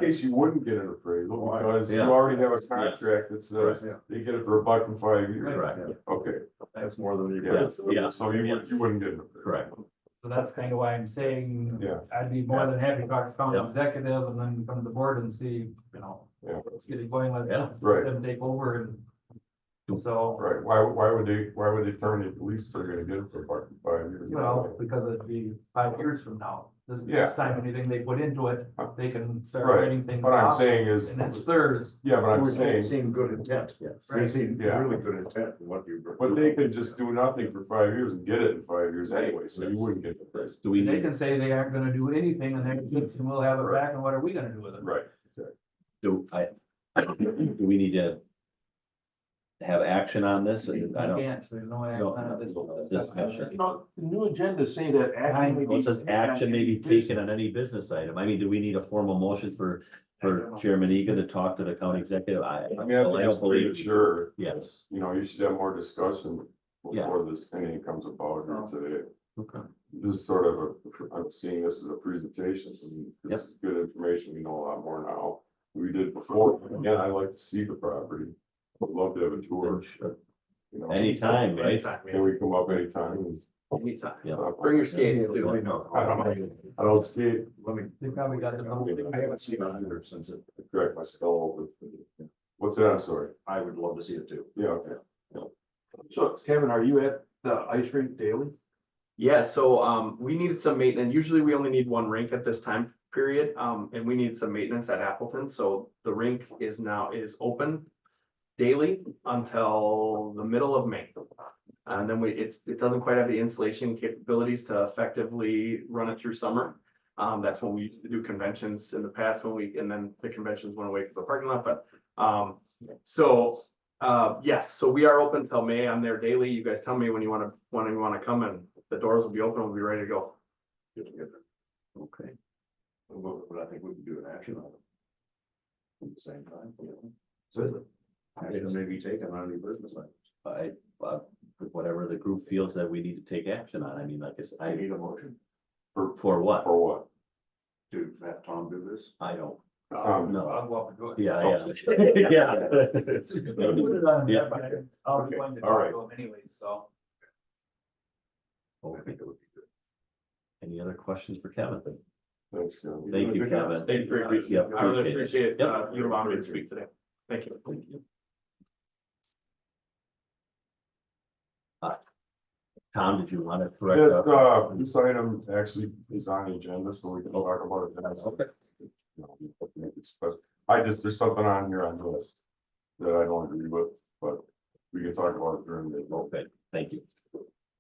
case, you wouldn't get an appraisal Why? because you Yeah. already have a contract that says Right. they get it for $1 in 5 years. Correct, Okay, That's more than you. yeah, Yes, yeah. so you Yes. wouldn't get an appraisal. correct. So that's kind of why I'm saying, Yeah. I'd be more than happy to talk to county Yeah. executive and then come to the board and see, you know, Yeah. let's get it going, let Yeah. Right. them take over and. So, Right, why would they terminate the lease if they're gonna get it for $1 in 5 years? well, because it'd be 5 years from now, this Yeah. time, anything they put into it, they can start Right. writing things What I'm off. saying is, And it's theirs. yeah, but I'm saying, Seen good intent. Yes. They seen Yeah. really good intent in what you. but they could just do nothing for 5 years and get it in 5 years anyway, so you wouldn't get the price. Do we They need, can say they aren't gonna do anything and then it's, and we'll have it back and what are we gonna do with it? Right. do we need to have action on this? I You don't. can't, so there's no action No, on this. discussion. You know, the new agenda say that action may Well, it says be action may be taken on any business item. I mean, do we need a formal motion for Chairman Egan to talk to the county executive? I mean, I well, think it's premature, Yes. you know, you should have more discussion Yeah. before this anything comes about here today. Okay. This is sort of I'm seeing this as a presentation, and this is good information, we know a lot more now. than We did before, again, I like to see the property, would love to have a tour, you know. Anytime, right? Anytime, Can we come up anytime? and- anytime. Yeah. Bring your skates Let too. me know. I don't skate, Let me, They probably got the. I haven't seen it either since it, correct my skull. What's that, I'm sorry, I would love to see it too. yeah, okay. So Kevin, are you at the ice rink daily? Yeah, so we needed some maintenance. Usually we only need one rink at this time period. And we need some maintenance at Appleton. So the rink is open daily until the middle of May. And then it doesn't quite have the installation capabilities to effectively run it through summer. That's when we used to do conventions in the past and then the conventions went away because of the parking lot, but, yes, so we are open till May. I'm there daily. You guys tell me when you wanna come and the doors will be open. We'll be ready to go. Get together. Okay. But I think we can do an action on it. At the same time, you know. So, action may be taken on any business items. Whatever the group feels that we need to take action on. I mean, like I said, I need a motion for what? For what? to have Tom do this. I don't. No, I'll go up and do it. Yeah, yeah. Put it on Yeah. there, but I'll be Okay, going to all talk right. to him anyway, so. I Okay. think it would be good. Any other questions for Kevin? Thanks, Kevin. Thank you, Good job. Kevin. Thank you for your, Yeah, I really appreciate appreciate, Yep. you allowing me to speak today. Thank you. Thank you. Tom, did you want to correct? This item actually is on the agenda, so we can talk about it. Then. Okay. You know, but there's something on here on this that I don't agree with, but we can talk about it during the. Okay, thank you.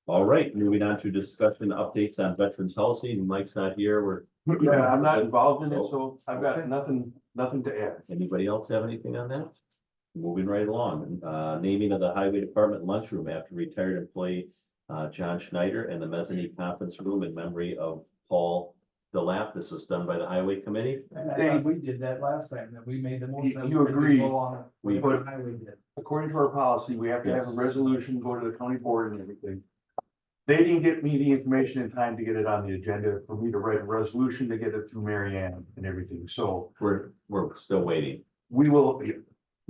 All right, moving on to discussion updates on veterans housing. Mike's not here. Yeah, I'm not involved in it, so I've got nothing to add. Anybody else have anything on that? Moving right along, naming of the highway department lunchroom after retired employee John Schneider and the mezzanine conference room in memory of Paul DeLapp. This was done by the highway committee. And I think we did that last time, that we made the motion. You agreed. Go along with what the highway did. According to our policy, we have to have a Yes. resolution, go to the county board and everything. They didn't get me the information in time to get it on the agenda for me to write a resolution to get it through Mary Ann and everything. So We're still waiting. we will,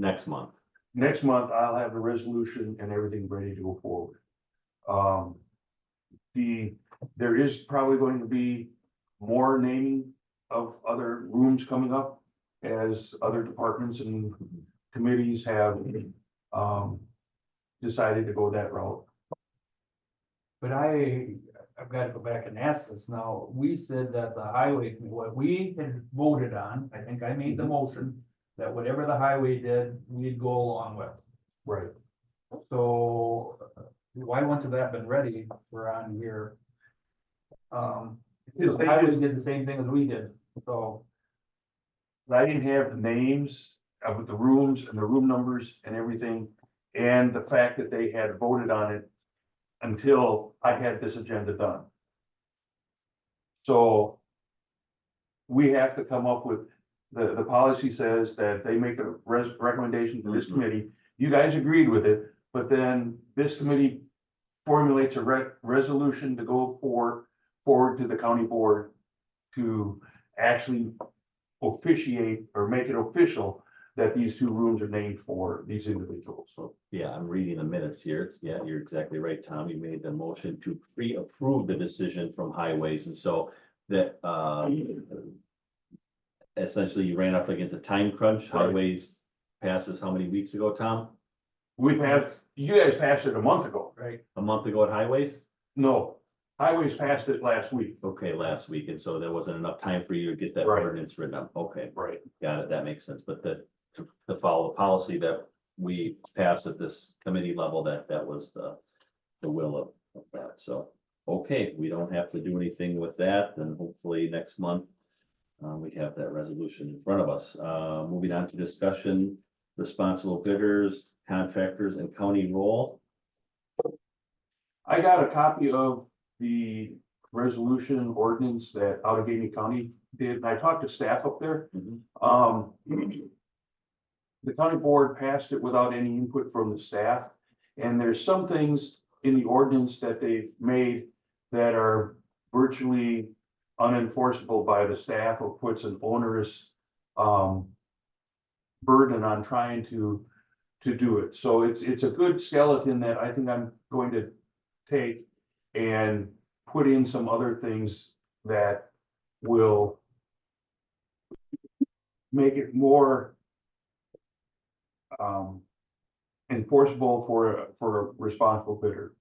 Next month. next month, I'll have the resolution and everything ready to go forward. There is probably going to be more naming of other rooms coming up as other departments and committees have, decided to go that route. But I've got to go back and ask this now. We said that the highway, what we had voted on, I think I made the motion, that whatever the highway did, we'd go along with. Right. So why wouldn't that been ready? We're on here. The highways did the same thing as we did, so. I didn't have the names of the rooms and the room numbers and everything, and the fact that they had voted on it until I had this agenda done. So we have to come up with, the policy says that they make a recommendation to this committee. You guys agreed with it, but then this committee formulates a resolution to go forward to the county board to actually officiate or make it official that these two rooms are named for these individuals. So, yeah, I'm reading the minutes here. Yeah, you're exactly right, Tom. You made the motion to pre-approve the decision from highways, and so that, essentially you ran up against a time crunch. Right. Highways passes how many weeks ago, Tom? You guys passed it a month ago. Right. A month ago at highways? No, highways passed it last week. Okay, last week, and so there wasn't enough time for you to get that Right. ordinance written up. Okay, Right. got it. That makes sense. But to follow the policy that we passed at this committee level, that was the will of that. So, okay, we don't have to do anything with that, and hopefully next month we have that resolution in front of us. Moving on to discussion, responsible bidders, contractors, and county role. I got a copy of the resolution ordinance that Allegheny County did, and I talked to staff up there. The county board passed it without any input from the staff, and there's some things in the ordinance that they've made that are virtually unenforceable by the staff, or puts an onerous burden on trying to do it. So it's a good skeleton that I think I'm going to take and put in some other things that will make it more enforceable for a responsible bidder.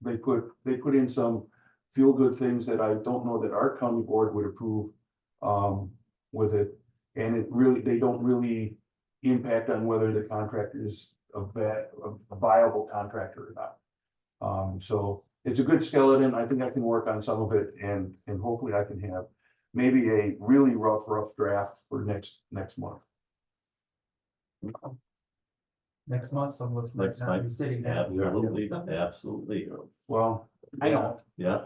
They put in some feel-good things that I don't know that our county board would approve with it. And they don't really impact on whether the contractor is a viable contractor or not. So it's a good skeleton. I think I can work on some of it and hopefully I can have maybe a really rough draft for next month. Next month, some of us might Next not month. be sitting here. Absolutely, absolutely. Well, I know, Yeah,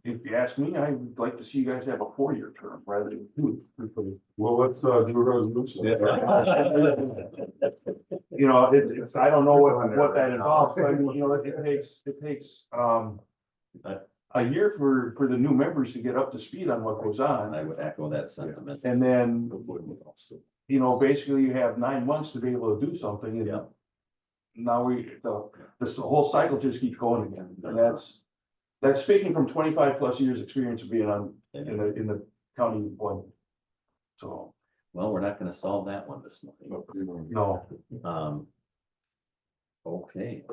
if you ask me, I would like to see you guys have a 4-year term rather than 2. Well, let's, do a resolution. It's, I don't know what that involves, but it takes, a year for the new members to get up to speed on what goes on. I would echo that sentiment. And then, basically you have 9 months to be able to do something and Yeah. now this whole cycle just keeps going again. And that's speaking from 25+ years experience of being on, in the county board. So, Well, we're not gonna solve that one this morning. no, Okay.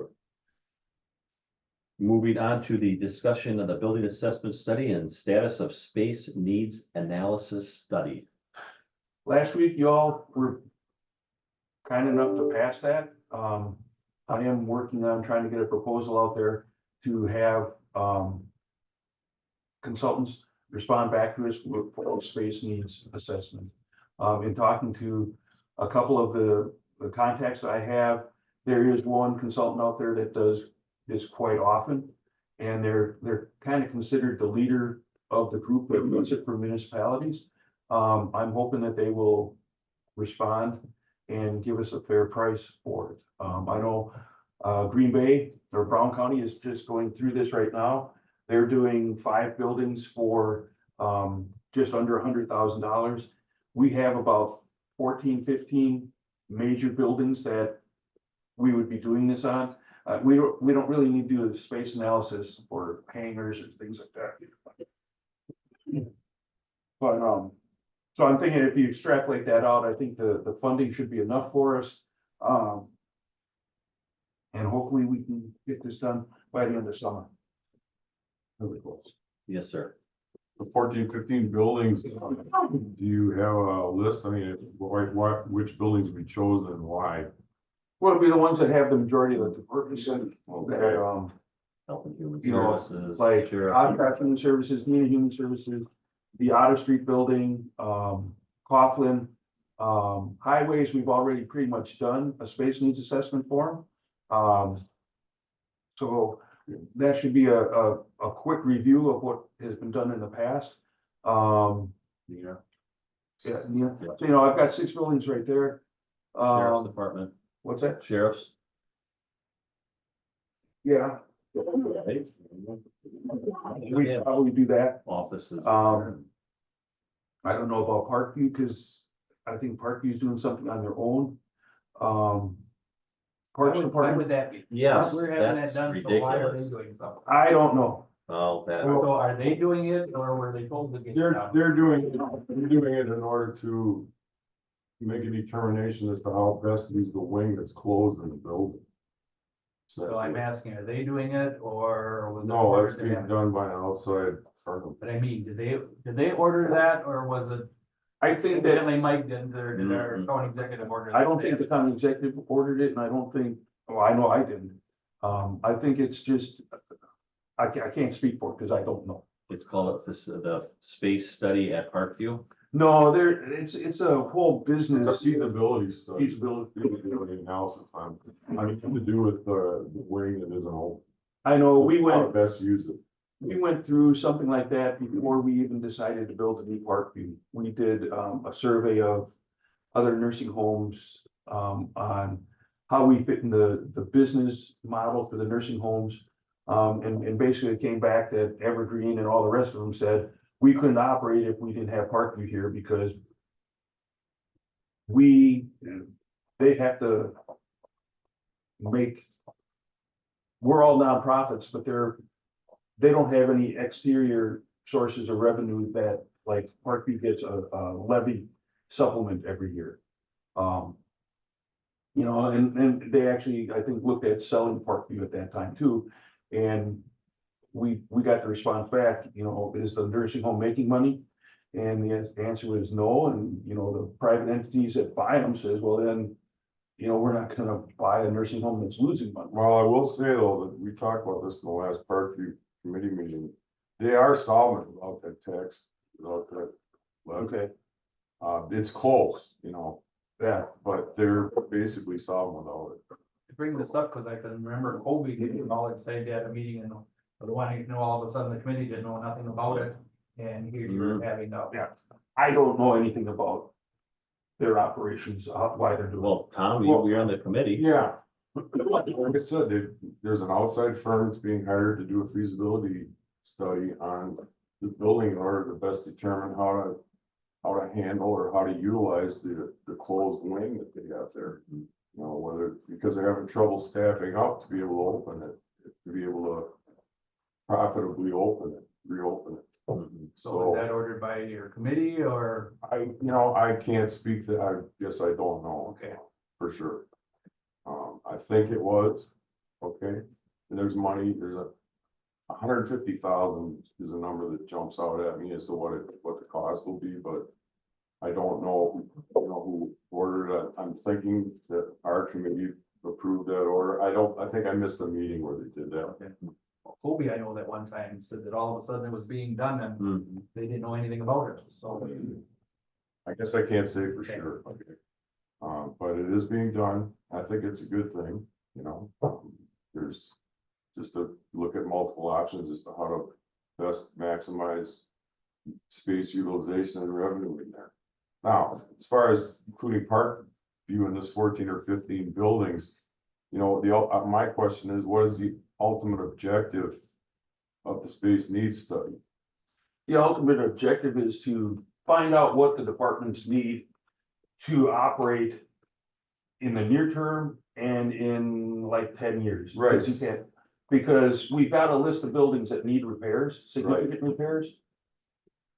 Moving on to the discussion of the building assessment study and status of space needs analysis study. last week you all were kind enough to pass that. I am working on trying to get a proposal out there to have, consultants respond back to us with space needs assessment. In talking to a couple of the contacts I have, there is one consultant out there that does this quite often. And they're kind of considered the leader of the group that runs it for municipalities. I'm hoping that they will respond and give us a fair price for it. I know Green Bay or Brown County is just going through this right now. They're doing 5 buildings for just under $100,000. We have about 14, 15 major buildings that we would be doing this on. We don't really need to do the space analysis for hangars and things like that. But so I'm thinking if you extrapolate that out, I think the funding should be enough for us. And hopefully we can get this done by the end of summer. Really close. Yes, sir. The 14, 15 buildings, do you have a list? I mean, which buildings we chose and why? Well, it'll be the ones that have the majority of the departments and that, Health and Human you know, Services. like Sheriff. Oshkosh Human Services, Neenah Human Services, the Otter Street Building, Coughlin. Highways, we've already pretty much done a space needs assessment for them. So that should be a quick review of what has been done in the past. Yeah. Yeah, so I've got 6 buildings right there. Sheriff's Department, What's that? sheriffs. Yeah, Right? we Yeah. probably do that. Offices. I don't know about Parkview, because I think Parkview's doing something on their own. Parks Why Department, would that be? Yes, We're having that that's done, so why are they ridiculous. doing something? I don't know. Oh, that, So are they doing it, or were they told to get it They're done? doing it in order to make a determination as to how best to use the wing that's closed in the building. So I'm asking, are they doing it, or was it? No, ordered that's to being them? done by an outside firm. But I mean, did they order that, or was it, I think that, evidently Mike did, or did our Mhm. county executive order? I don't think that? the county executive ordered it, and I don't think, well, I know I didn't. I think it's just, I can't speak for it, because I don't know. it's called the space study at Parkview. No, it's a whole It's a business feasibility study. feasibility. Feasibility analysis on, to do with the wing that isn't open. I know we How went, to best use it. we went through something like that before we even decided to build a new Parkview. We did a survey of other nursing homes on how we fit in the business model for the nursing homes. And basically it came back that Evergreen and all the rest of them said, we couldn't operate if we didn't have Parkview here because they have to make, we're all nonprofits, but they don't have any exterior sources of revenue that like Parkview gets a levy supplement every year. And they actually, I think, looked at selling Parkview at that time too. And we got the response back, is the nursing home making money? And the answer was no. And, the private entities that buy them says, well, then, you know, we're not gonna buy a nursing home that's losing money. Well, I will say though, that we talked about this in the last Parkview committee meeting. They are solvent without that tax, without that. levy. Okay, It's close, you know, yeah, but they're basically solvent without it. To bring this up, because I can remember Colby getting all excited at a meeting and the one you know, all of a sudden the committee didn't know nothing about it. And here you're having a. Yeah. I don't know anything about their operations, why they're doing. Well, Tom, Well- you're on the committee. Yeah. Like I said, there's an outside firm that's being hired to do a feasibility study on the building in order to best determine how to handle or how to utilize the closed wing that they have there. You know, whether, because they're having trouble staffing up to be able to open it, to be able to profitably reopen it. Mhm. So is that ordered by your committee or? I can't speak to, I guess I don't know. Okay. For sure. I think it was, okay, and there's money, there's $150,000 is a number that jumps out at me as to what the cost will be, but I don't know, who ordered it. I'm thinking that our committee approved that order. I think I missed the meeting where they did that. Okay. Colby, I know that one time said that all of a sudden it was being done and Mhm. they didn't know anything about it, so. I guess I can't say for Okay. sure, okay. But it is being done. I think it's a good thing, there's just to look at multiple options as to how to best maximize space utilization and revenue in there. Now, as far as including Park View in this 14 or 15 buildings, my question is, what is the ultimate objective of the space needs study? The ultimate objective is to find out what the departments need to operate in the near term and in like 10 years. Right. Because you can't- Because we've got a list of buildings that need repairs, significant repairs.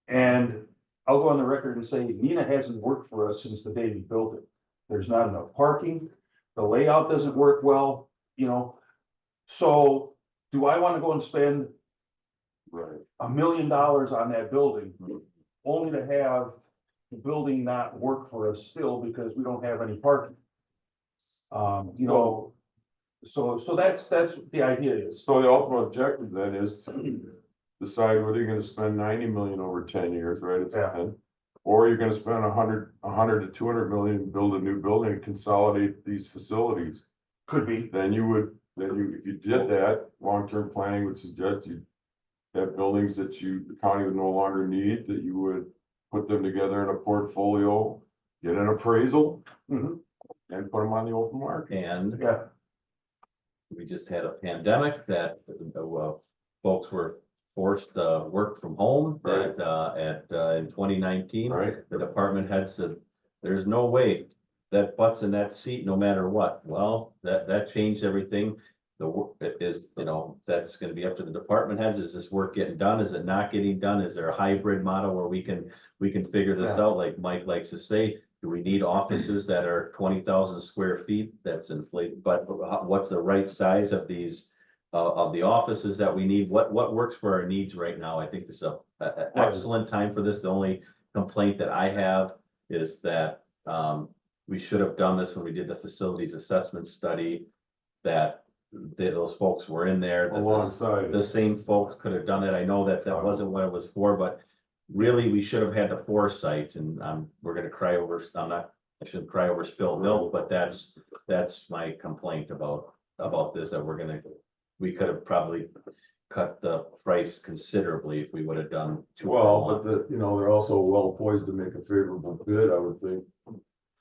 And I'll go on the record and say, Nina hasn't worked for us since the day we built it. There's not enough parking, the layout doesn't work well, So do I want to go and spend Right. $1 million on that building, only to have the building not work for us still because we don't have any parking? So that's the idea is, So the ultimate objective then is to decide whether you're gonna spend 90 million over 10 years, right? It's Yeah. 10. Or you're gonna spend 100 to 200 million, and build a new building, and consolidate these facilities. could be, Then if you did that, long-term planning would suggest you have buildings that the county would no longer need, that you would put them together in a portfolio, get an appraisal, Mhm. and put them on the open market. And yeah, we just had a pandemic that, folks were forced to work from home Right. in 2019. Right? The department head said, there's no way that butt's in that seat no matter what. Well, that changed everything. The work is, that's gonna be up to the department heads. Is this work getting done? Is it not getting done? Is there a hybrid model where we can figure this Yeah. out? Like Mike likes to say, do we need offices that are 20,000 square feet? That's inflated, but what's the right size of these? Of the offices that we need? What works for our needs right now? I think this is a excellent time for this. The only complaint that I have is that, we should have done this when we did the facilities assessment study, that those folks were in there. that Alongside. the same folks could have done it. I know that wasn't what it was for, but really, we should have had the foresight, and we're gonna cry over, I shouldn't cry over spilled milk, but that's my complaint about this, that we could have probably cut the price considerably if we would have done two. Well, but they're also well poised to make a favorable bid, I would think,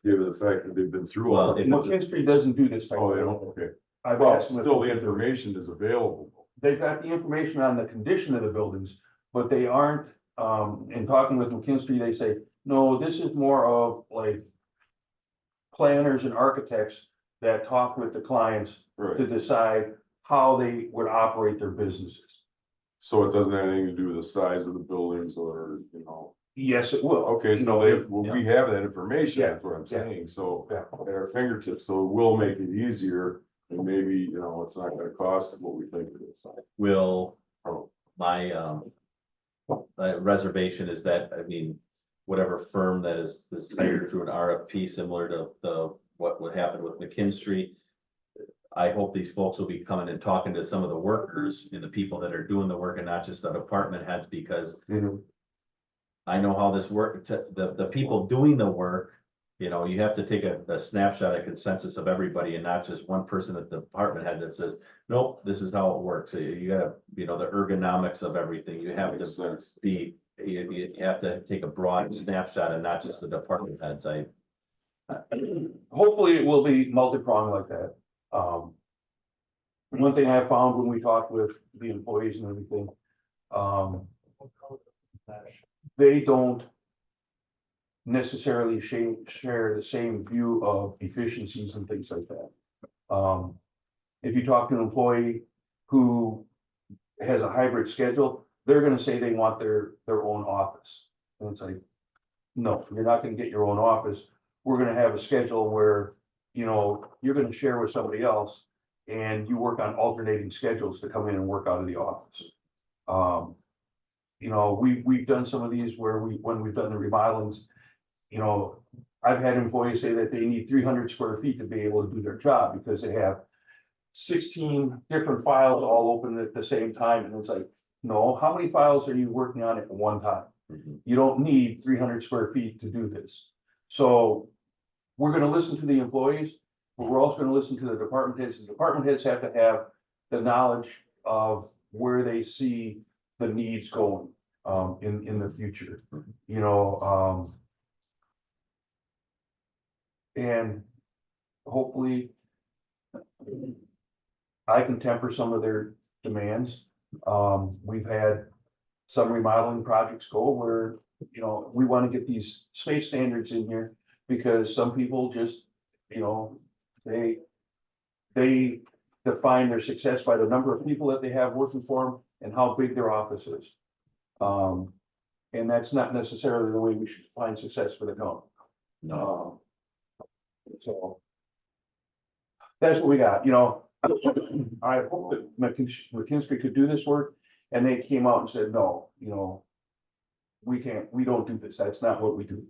given the fact that they've been through all. Well, of if it. McKinstry doesn't do this type Oh, of they thing. don't, okay. I've Well, asked them if still, the they do. information is available. They've got the information on the condition of the buildings, but they aren't, in talking with McKinstry, they say, no, this is more of like planners and architects that talk with the clients to Right. decide how they would operate their businesses. So it doesn't have anything to do with the size of the buildings or, Yes, it will. okay, so we have that information, Yeah, that's what I'm yeah. saying, so Yeah. at our fingertips, so it will make it easier. And maybe, it's not gonna cost what we think it is. Will, Oh. my reservation is that, whatever firm that is hired through an RFP similar to the what happened with McKinstry. I hope these folks will be coming and talking to some of the workers and the people that are doing the work and not just the department heads, because I know how this work, the people doing the work, you know, you have to take a snapshot, a consensus of everybody and not just one person at the department head that says, nope, this is how it works. So you gotta, you know, the ergonomics of everything, you have Makes to sense. be, you have to take a broad snapshot and not just the department heads. Hopefully it will be multi-pronged like that. One thing I found when we talked with the employees and everything, they don't necessarily share the same view of efficiencies and things like that. If you talk to an employee who has a hybrid schedule, they're gonna say they want their own office. And it's like, no, you're not gonna get your own office. We're gonna have a schedule where, you know, you're gonna share with somebody else and you work on alternating schedules to come in and work out of the office. You know, we've done some of these where when we've done the remodelings, you know, I've had employees say that they need 300 square feet to be able to do their job because they have 16 different files all open at the same time. And it's like, no, how many files are you working on at one time? You don't need 300 square feet to do this. So we're gonna listen to the employees, but we're also gonna listen to the department heads. The department heads have to have the knowledge of where they see the needs going, in the future, you know, and hopefully I can temper some of their demands. We've had some remodeling projects go where, you know, we want to get these space standards in here because some people just, you know, they define their success by the number of people that they have working for them and how big their office is. And that's not necessarily the way we should find success for the company. No, So that's what we got, you know. I hope that McKinstry could do this work, and they came out and said, no, you know, we don't do this, that's not what we do.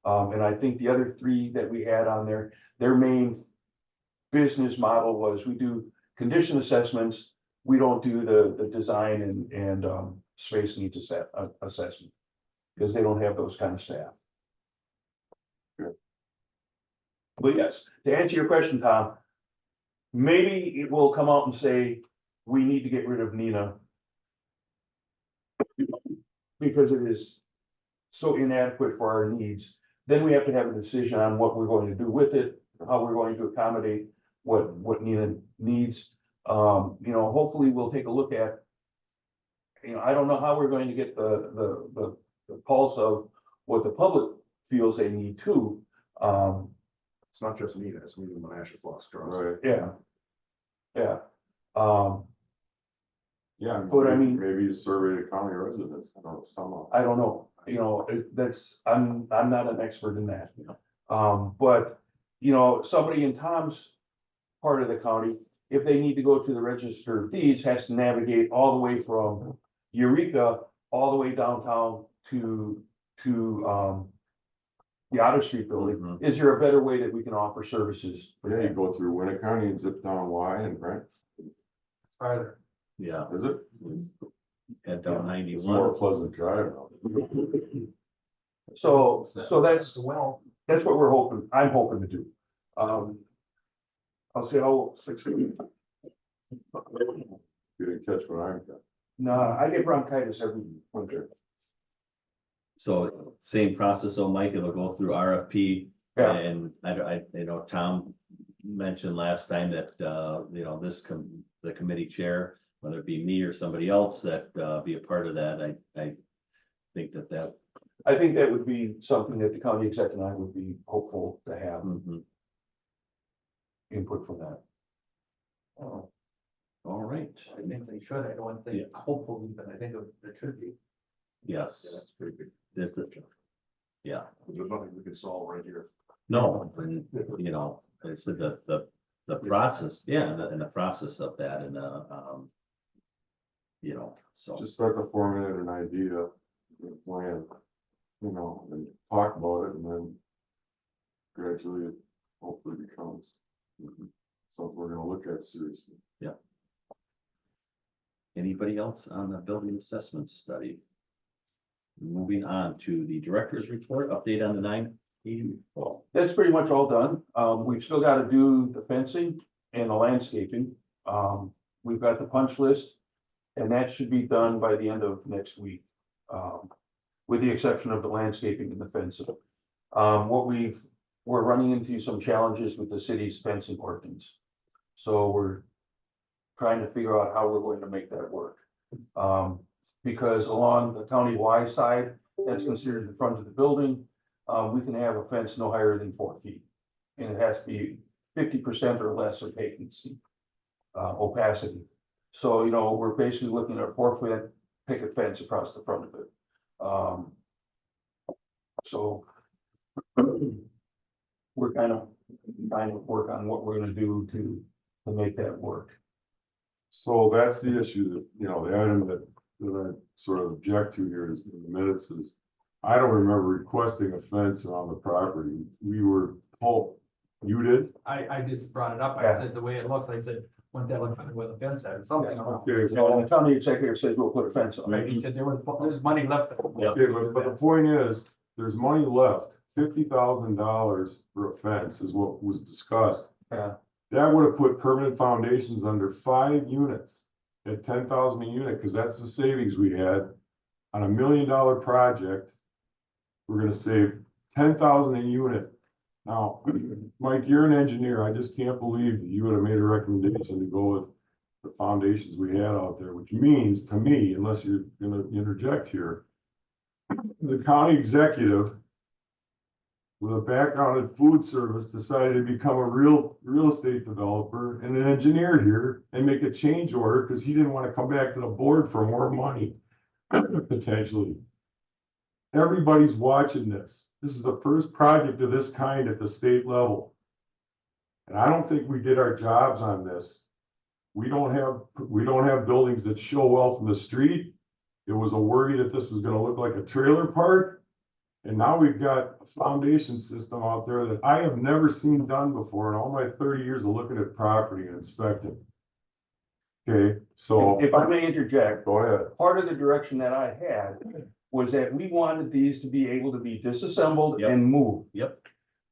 And I think the other three that we had on there, their main business model was we do condition assessments, we don't do the design and space needs assessment, because they don't have those kind of staff. But yes, to answer your question, Tom, maybe it will come out and say, we need to get rid of Nina because it is so inadequate for our needs. Then we have to have a decision on what we're going to do with it, how we're going to accommodate what Nina needs. You know, hopefully we'll take a look at, you know, I don't know how we're going to get the pulse of what the public feels they need too. It's not just me, it's me and Monash Fox Trust. Right, Yeah. Yeah. yeah, But I mean- maybe you survey the county residents, I don't know, somehow. I don't know, you know, I'm not an expert in that. But, you know, somebody in Tom's part of the county, if they need to go to the register of deeds, has to navigate all the way from Eureka, all the way downtown to, the Otter Street building. Mhm. Is there a better way that we can offer services? for Yeah, you that? go through Winnebago County and zip down Y and, right, Farther. yeah, is it? head down It's more 91. pleasant drive now. So that's Well, what we're hoping, I'm hoping to do. I'll see how 6 weeks. You didn't catch what I got. No, I get bronchitis every winter. So same process, so Mike, it'll go through RFP. Yeah. And you know, Tom mentioned last time that, you know, the committee chair, whether it be me or somebody else that, be a part of that, I think that. I think that would be something that the county exec and I would be hopeful to have Mhm. input from that. All right, I think they should, I don't think hopefully, but I think it should be. yes, That's pretty big. that's it. Yeah, There's nothing we can solve right here. no, and, you know, it's the process, yeah, and the process of that and, you know, so. Just start to formulate an idea, a plan, you know, and talk about it and then gradually hopefully becomes something we're gonna look at seriously. Anybody else on the building assessment study? Moving on to the director's report, update on the 980. Well, that's pretty much all done. We've still got to do the fencing and the landscaping. We've got the punch list. And that should be done by the end of next week. With the exception of the landscaping and the fencing. We're running into some challenges with the city's fencing ordinance. So we're trying to figure out how we're going to make that work. Because along the county Y side, that's considered the front of the building, we can have a fence no higher than 4 feet. And it has to be 50% or less of vacancy, opacity. So, you know, we're basically looking at a 4-foot picket fence across the front of it. So we're kind of trying to work on what we're gonna do to make that work. So that's the issue that, you know, the item that I sort of object to here is in the minutes is, I don't remember requesting a fence around the property. We were told, you did? I just brought it up. I Yeah. said, the way it looks, I said, wouldn't that look with a fence or something around? Okay, So the county executive says we'll put a fence on. Right, he said there's money left. Yeah. okay, but the point is, there's money left. $50,000 for a fence is what was discussed. Yeah. That would have put permanent foundations under 5 units at 10,000 a unit, because that's the savings we had on $1 million project. We're gonna save 10,000 a unit. Now, Mike, you're an engineer. I just can't believe that you would have made a recommendation to go with the foundations we had out there, which means to me, unless you're gonna interject here, the county executive with a background in food service decided to become a real estate developer and an engineer here and make a change order because he didn't want to come back to the board for more money, potentially. Everybody's watching this. This is the first project of this kind at the state level. And I don't think we did our jobs on this. We don't have buildings that show well from the street. It was a worry that this was gonna look like a trailer park. And now we've got a foundation system out there that I have never seen done before in all my 30 years of looking at property and inspecting. Okay, so If I may interject, go ahead. part of the direction that I had was that we wanted these to be able to be disassembled Yep. and moved.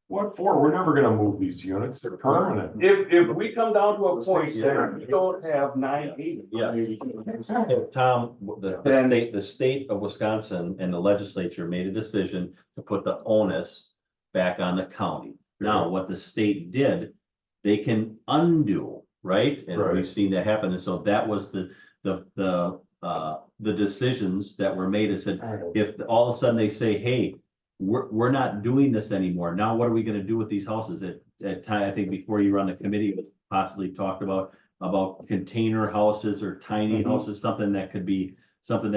What for? We're never gonna move these units. They're permanent. If we come down to a point that we don't have 980. Yes. So, Tom, the state of Wisconsin and the legislature made a decision to put the onus back on the county. Now, what the state did, they can undo, right? And Right. we've seen that happen. And so that was the decisions that were made. It said, if all of a sudden they say, hey, we're not doing this anymore. Now, what are we gonna do with these houses? At time, I think before you were on the committee, it was possibly talked about container houses or tiny Mhm. houses, something that could be Yeah, we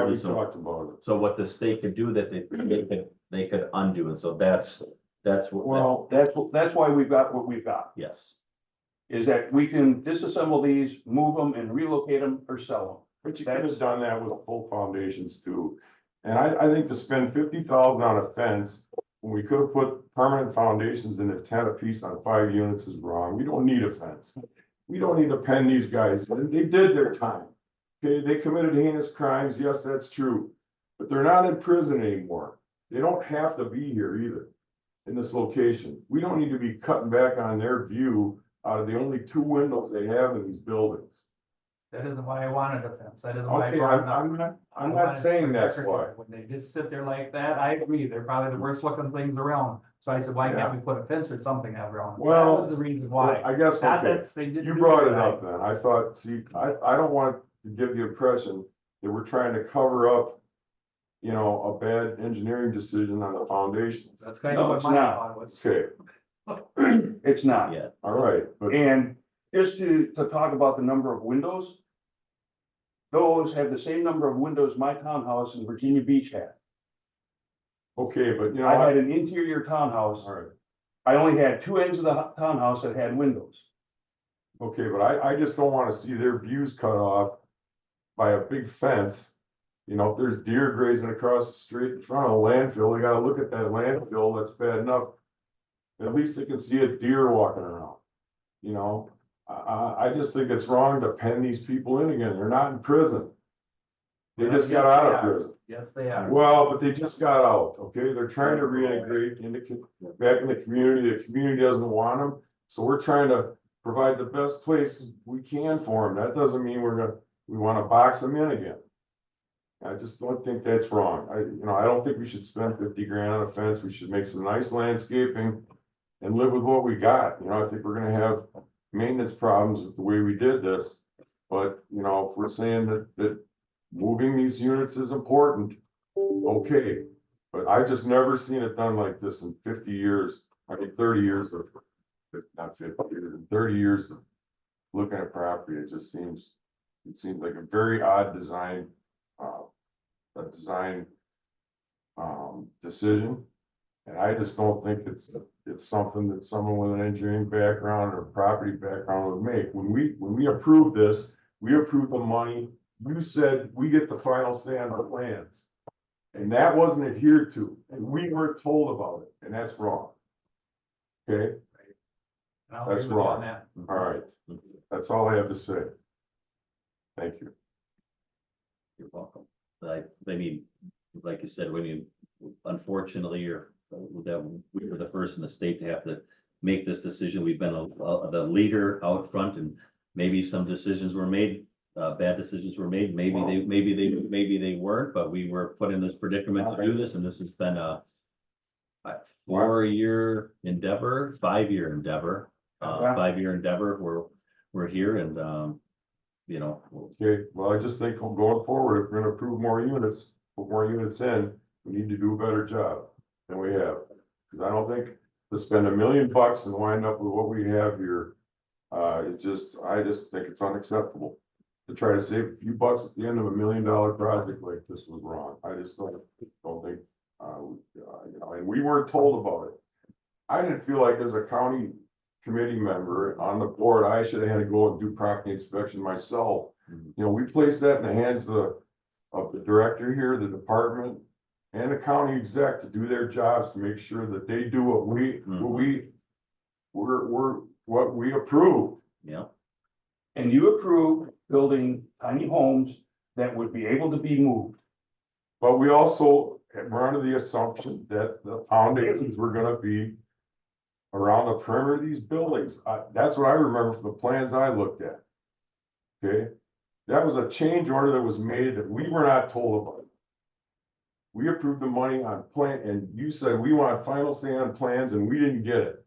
moved. So, talked about it. so what the state could do that they could undo. And so that's what, Well, that's why we've got what we've got, yes. is that we can disassemble these, move them and relocate them or sell But you could have done that with full foundations too. And I think to spend 50,000 on a fence, when we could have put permanent foundations in at 10 apiece on 5 units is wrong. We don't need a fence. We don't need to pen these guys. They did their time. Okay, they committed heinous crimes. Yes, that's true. But they're not in prison anymore. They don't have to be here either in this location. We don't need to be cutting back on their view out of the only 2 windows they have in these buildings. That isn't why I wanted a fence. That isn't why I Okay, brought it up. I'm I not wanted saying that's protector why. here. When they just sit there like that, I agree, they're probably the worst looking things around. So I said, why can't we put a fence or something around? Well, That was the reason why. I guess, Not okay. that they didn't. You do brought it right. up then. I thought, see, I don't want to give the impression that we're trying to cover up, you know, a bad engineering decision on the foundations. That's kind No, of what it's my not. thought was. Okay, them. It's not. Yeah, all right, but And just to talk about the number of windows. Those have the same number of windows my townhouse in Virginia Beach had. okay, but you know, I had an interior townhouse. all right, I only had 2 ends of the townhouse that had windows. okay, but I just don't want to see their views cut off by a big fence. You know, if there's deer grazing across the street in front of a landfill, we gotta look at that landfill. That's bad enough. At least they can see a deer walking around, you know? I just think it's wrong to pen these people in again. They're not in prison. They just got out of prison. Yes, they are. Well, but they just got out, okay? They're trying to reintegrate into, back in the community. The community doesn't want them. So we're trying to provide the best place we can for them. That doesn't mean we want to box them in again. I just don't think that's wrong. I don't think we should spend 50 grand on a fence. We should make some nice landscaping and live with what we got. I think we're gonna have maintenance problems with the way we did this. But, if we're saying that moving these units is important, okay. But I just never seen it done like this in 50 years. 30 years of, not 50 years, 30 years of looking at property. It seems like a very odd design, decision. And I just don't think it's something that someone with an engineering background or property background would make. When we approved this, we approved the money. You said we get the final say on the plans. And that wasn't adhered to, and we weren't told about it, and that's wrong. Okay, And I'll That's agree with you on wrong. that. all right, that's all I have to say. Thank you. You're welcome. I mean, like you said, when you, unfortunately, that we were the first in the state to have to make this decision. We've been the leader out front, and maybe some decisions were made, bad decisions were made. Maybe they weren't, but we were put in this predicament to do this, and this has been a 4-year endeavor, 5-year endeavor, 5-year endeavor. We're here, and Okay, well, I just think going forward, if we're gonna approve more units, put more units in, we need to do a better job than we have. Cause I don't think to spend $1 million and wind up with what we have here, I just think it's unacceptable. To try to save a few bucks at the end of $1 million project like this was wrong. I just don't think, and we weren't told about it. I didn't feel like as a county committee member on the board, I should have had to go and do property inspection myself. We placed that in the hands of the director here, the department, and the county exec to do their jobs to make sure that they do what we approve. yeah. And you approved building tiny homes that would be able to be moved. But we also were under the assumption that the foundations were gonna be around the perimeter of these buildings. That's what I remember from the plans I looked at. Okay, that was a change order that was made that we were not told about. We approved the money on plan, and you said we want final say on plans, and we didn't get it.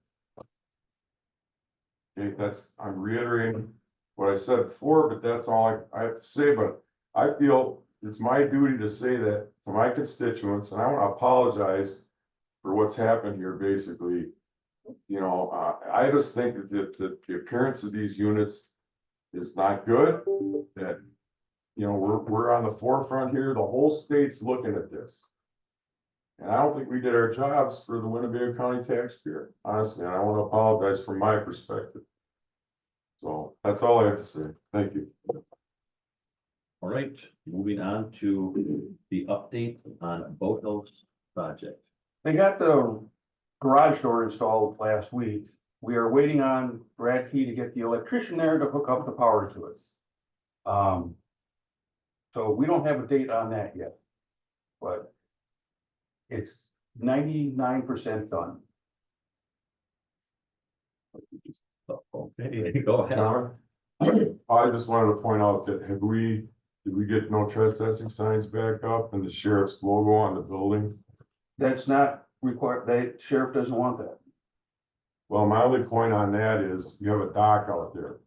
Okay, I'm reiterating what I said before, but that's all I have to say. But I feel it's my duty to say that to my constituents, and I want to apologize for what's happened here, basically. I just think that the appearance of these units is not good, that, we're on the forefront here, the whole state's looking at this. And I don't think we did our jobs for the Winnebago County taxpayer, honestly, and I want to apologize from my perspective. So that's all I have to say. Thank you. All right, moving on to the update on Boathouse project. They got the garage door installed last week. We are waiting on Brad Key to get the electrician there to hook up the power to it. So we don't have a date on that yet, but it's 99% done. Okay, go ahead. Connor? I just wanted to point out that did we get no trespassing signs back up and the sheriff's logo on the building? That's not required, the sheriff doesn't want that. Well, my only point on that is you have a dock out there.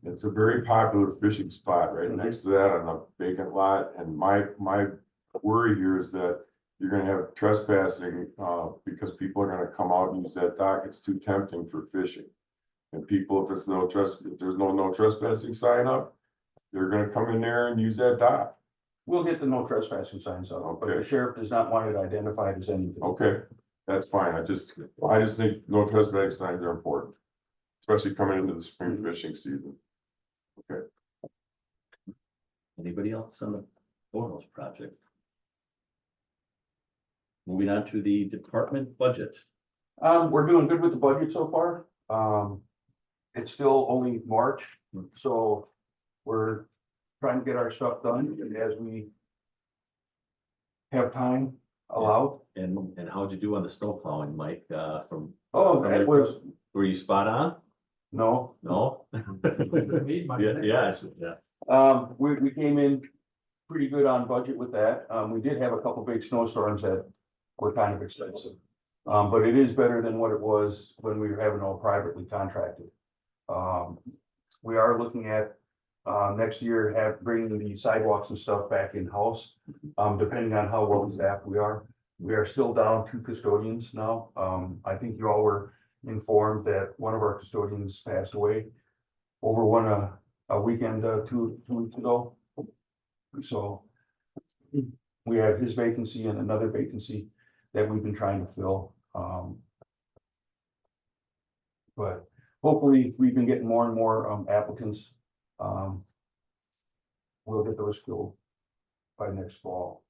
It's a very popular fishing spot right next to that on a vacant lot. And my worry here is that you're gonna have trespassing, because people are gonna come out and use that dock. It's too tempting for fishing. And people, if there's no trespassing sign up, they're gonna come in there and use that dock. We'll get the no trespassing signs up, but the Okay. sheriff does not want it identified as anything. Okay, that's fine. I just think no trespassing signs are important, especially coming into the spring fishing season. Okay. Anybody else on the Boathouse project? Moving on to the department budget. We're doing good with the budget so far. It's still only March, so we're trying to get our stuff done as we have time allowed. And how'd you do on the snow plowing, Mike, from, Oh, that was, were you spot on? no, No? Made money. Yeah. we came in pretty good on budget with that. We did have a couple big snowstorms that were kind of expensive. But it is better than what it was when we were having all privately contracted. We are looking at, next year, bringing the sidewalks and stuff back in-house, depending on how well staffed we are. We are still down 2 custodians now. I think you all were informed that one of our custodians passed away over a weekend, 2 weeks ago. So we have his vacancy and another vacancy that we've been trying to fill. But hopefully we've been getting more and more applicants. We'll get those filled by next fall.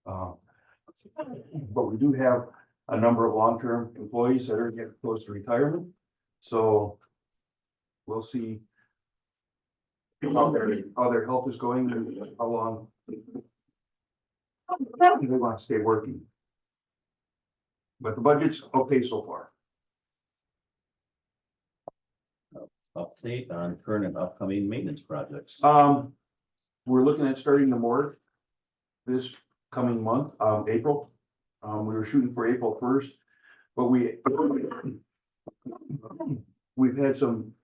But we do have a number of long-term employees that are getting close to retirement. So we'll see how their health is going and how long they want to stay working. But the budget's okay so far. Update on current and upcoming maintenance projects. We're looking at starting the morgue this coming month, April. We were shooting for April 1st, but we've had some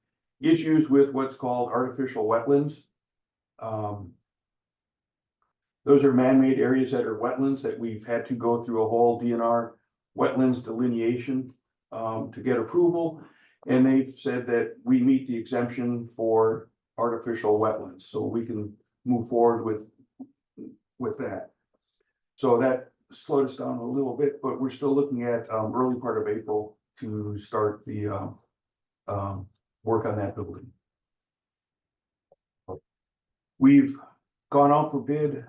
issues with what's called artificial wetlands. Those are man-made areas that are wetlands that we've had to go through a whole DNR wetlands delineation to get approval. And they've said that we meet the exemption for artificial wetlands, so we can move forward with that. So that slowed us down a little bit, but we're still looking at early part of April to start the work on that building. We've gone out for bid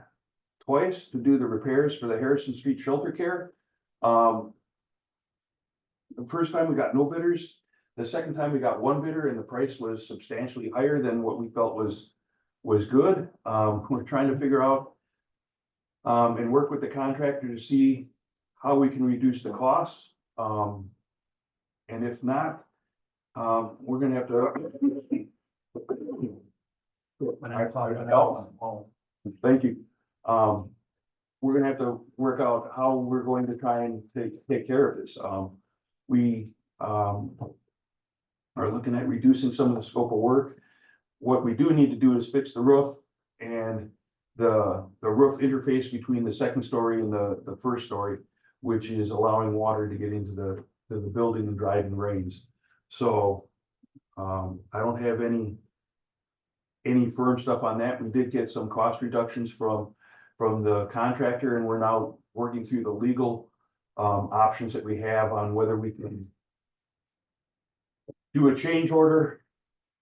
twice to do the repairs for the Harrison Street Shelter Care. The first time we got no bidders. The second time we got one bidder and the price was substantially higher than what we felt was good. We're trying to figure out and work with the contractor to see how we can reduce the costs. And if not, we're gonna have to. Thank you. We're gonna have to work out how we're going to try and take care of this. We are looking at reducing some of the scope of work. What we do need to do is fix the roof and the roof interface between the second story and the first story, which is allowing water to get into the building and driving rains. So I don't have any firm stuff on that. We did get some cost reductions from the contractor, and we're now working through the legal options that we have on whether we can do a change order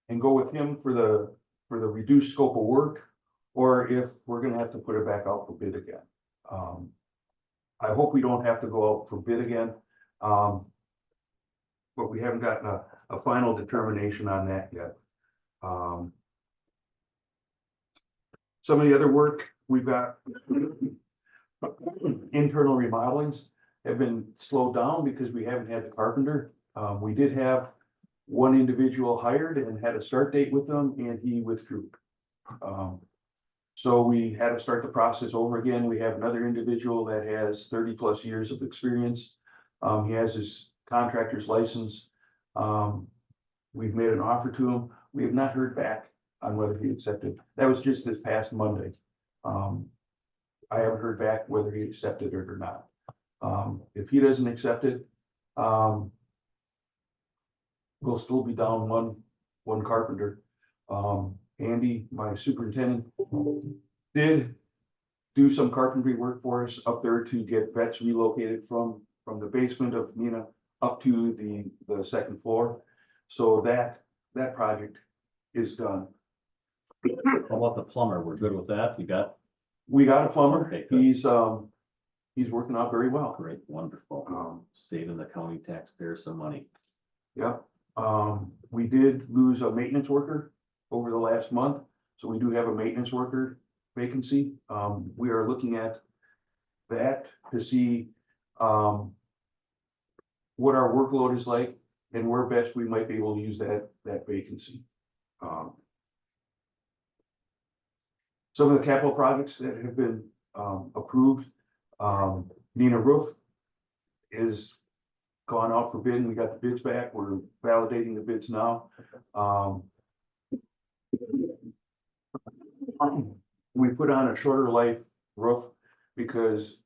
and go with him for the reduced scope of work, or if we're gonna have to put it back out for bid again. I hope we don't have to go out for bid again. But we haven't gotten a final determination on that yet. Some of the other work we've got, internal remodelings have been slowed down because we haven't had the carpenter. We did have one individual hired and had a start date with them, and he withdrew. So we had to start the process over again. We have another individual that has 30+ years of experience. He has his contractor's license. We've made an offer to him. We have not heard back on whether he accepted. That was just this past Monday. I haven't heard back whether he accepted it or not. If he doesn't accept it, we'll still be down one carpenter. Andy, my superintendent, did do some carpentry work for us up there to get vets relocated from the basement of Nina up to the second floor. So that project is done. How about the plumber? We're good with that? We got a plumber. Okay, good. He's he's working out very well. Great, wonderful. Um, Saving the county taxpayers some money. Yeah, we did lose a maintenance worker over the last month, so we do have a maintenance worker vacancy. We are looking at that to see, what our workload is like and where best we might be able to use that vacancy. Some of the capital projects that have been, approved, Nina Roof is gone out for bid, and we got the bids back. We're validating the bids now. We put on a shorter life roof because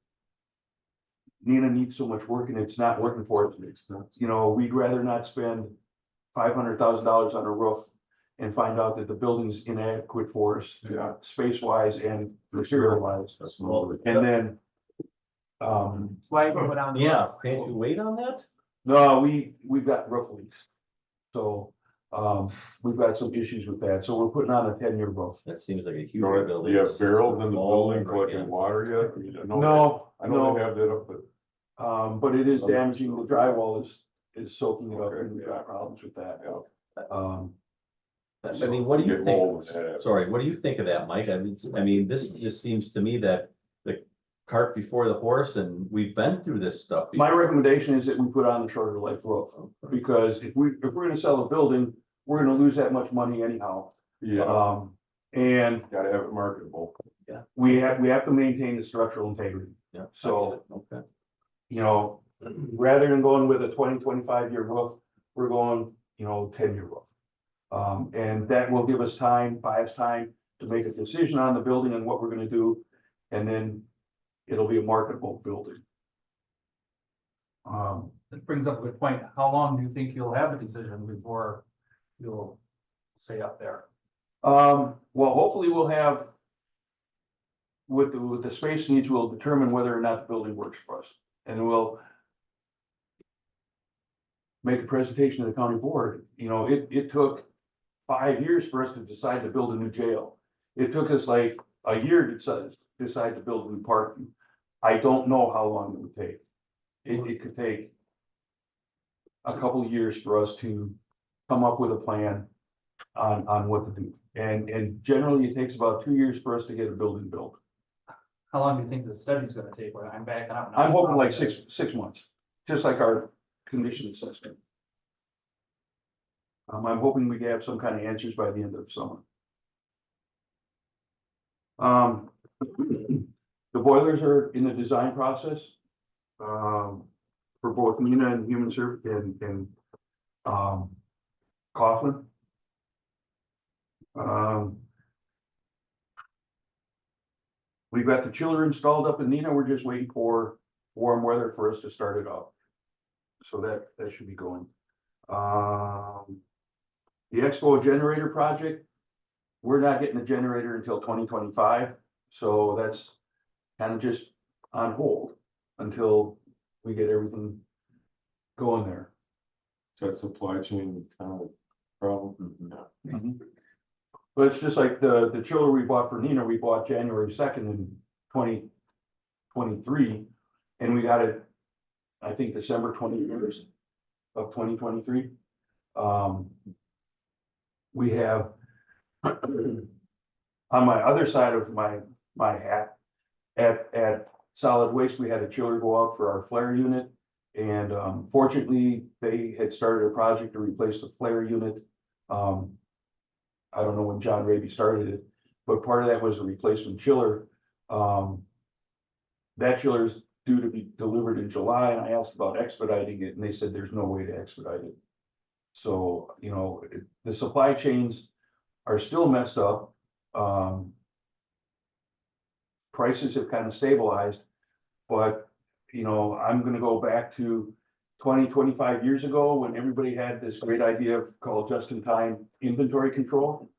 Nina needs so much work and it's not working for us. You know, we'd rather not spend $500,000 on a roof and find out that the building's inadequate for us, Yeah. space wise and material wise. Well, And then, That's why I put on the. yeah, can't you wait on that? no, we've got roof leaks. So, we've got some issues with that. So we're putting on a 10-year roof. That seems like a huge You know, building. do you have barrels in the All building over collecting again. water yet? I mean, I know No, I know they no, have that up, but but it is damaging. The drywall is soaking it up Okay, and we've got problems with that. Yeah. I mean, what do you Get think? mold with that. Sorry, what do you think of that, Mike? I mean, this just seems to me that the cart before the horse, and we've been through this stuff. My before. recommendation is that we put on the shorter life roof, because if we're gonna sell a building, we're gonna lose that much money anyhow. Yeah, And gotta have it marketable. we have to maintain the structural integrity. Yeah. So, Okay. you know, rather than going with a 25-year roof, we're going, 10-year roof. And that will give us buy us time to make a decision on the building and what we're gonna do. And then it'll be a marketable building. That brings up a good point. How long do you think you'll have a decision before you'll say up there? Well, hopefully we'll have, with the space needs, we'll determine whether or not the building works for us. And we'll make a presentation to the county board. It took 5 years for us to decide to build a new jail. It took us like a year to decide to build a new parking. I don't know how long it would take. It could take a couple of years for us to come up with a plan on what to do. And generally, it takes about 2 years for us to get a building built. How long do you think the study's gonna take? When I'm backing up now. I'm hoping like six months, just like our condition assessment. I'm hoping we have some kind of answers by the end of summer. The boilers are in the design process. For both Nina and Human Service and Coughlin. We've got the chiller installed up in Nina. We're just waiting for warm weather for us to start it up. So that should be going. The Expo generator project, we're not getting the generator until 2025. So that's kind of just on hold until we get everything going there. That supply chain kind of problem. But it's just like the chiller we bought for Nina, we bought January 2nd in 2023. And we got it, I think, December 21st of 2023. We have on my other side of my hat at solid waste, we had a chiller go out for our flare unit. And fortunately, they had started a project to replace the flare unit. I don't know when John Raby started it, but part of that was a replacement chiller. That chiller is due to be delivered in July, and I asked about expediting it, and they said there's no way to expedite it. So, the supply chains are still messed up. Prices have kind of stabilized, but, I'm gonna go back to 25 years ago when everybody had this great idea called just-in-time inventory control.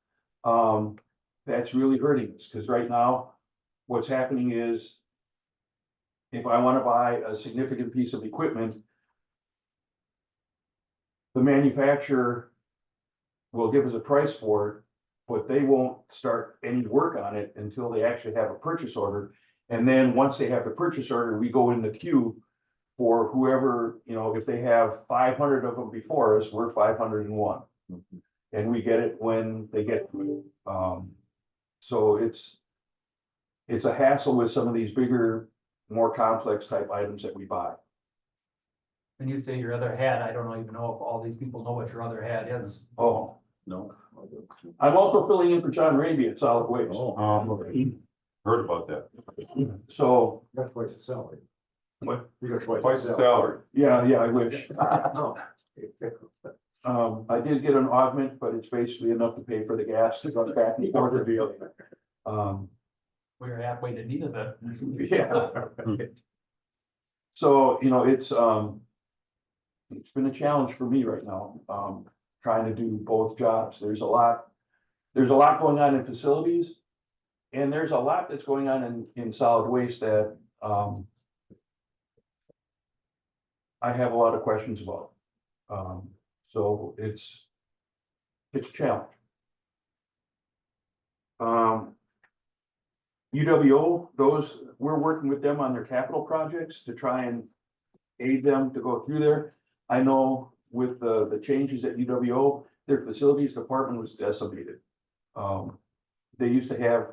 That's really hurting us, because right now, what's happening is if I want to buy a significant piece of equipment, the manufacturer will give us a price for it, but they won't start any work on it until they actually have a purchase order. And then once they have the purchase order, we go in the queue for whoever, if they have 500 of them before us, we're 501. And we get it when they get to it. So it's a hassle with some of these bigger, more complex type items that we buy. When you say your other hat, I don't even know if all these people know what your other hat is. Oh, No? I'm also filling in for John Raby at Solid Waste. Oh, Heard about that. So, You got twice the salary. What? You got twice Twice the the salary. salary. yeah, I wish. I did get an augment, but it's basically enough to pay for the gas to go back and forth to deal. We're halfway to need of it. Yeah. So, it's been a challenge for me right now, trying to do both jobs. There's a lot going on in facilities. And there's a lot that's going on in solid waste that, I have a lot of questions about. So it's a challenge. UWO, we're working with them on their capital projects to try and aid them to go through there. I know with the changes at UWO, their facilities department was decimated. They used to have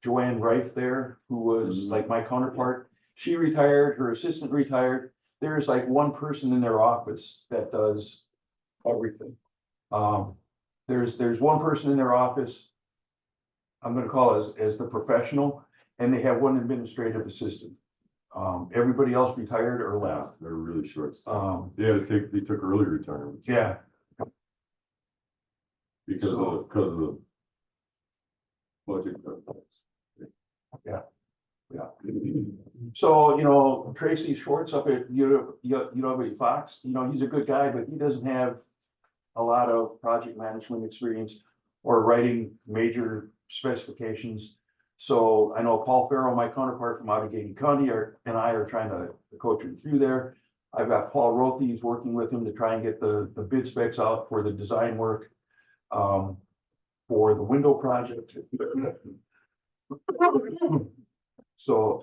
Joanne Reif there, who was like my counterpart. She retired, her assistant retired. There's like one person in their office that does everything. There's one person in their office, I'm gonna call as the professional, and they have one administrative assistant. Everybody else retired or Yeah, left. they're really short staffed. They took early retirement Yeah, because of the budget cuts. so, Tracy Schwartz up at UW Fox, he's a good guy, but he doesn't have a lot of project management experience or writing major specifications. So I know Paul Farrell, my counterpart from Allegheny County, and I are trying to coach him through there. I've got Paul Rothe, he's working with him to try and get the bid specs out for the design work, for the window project. So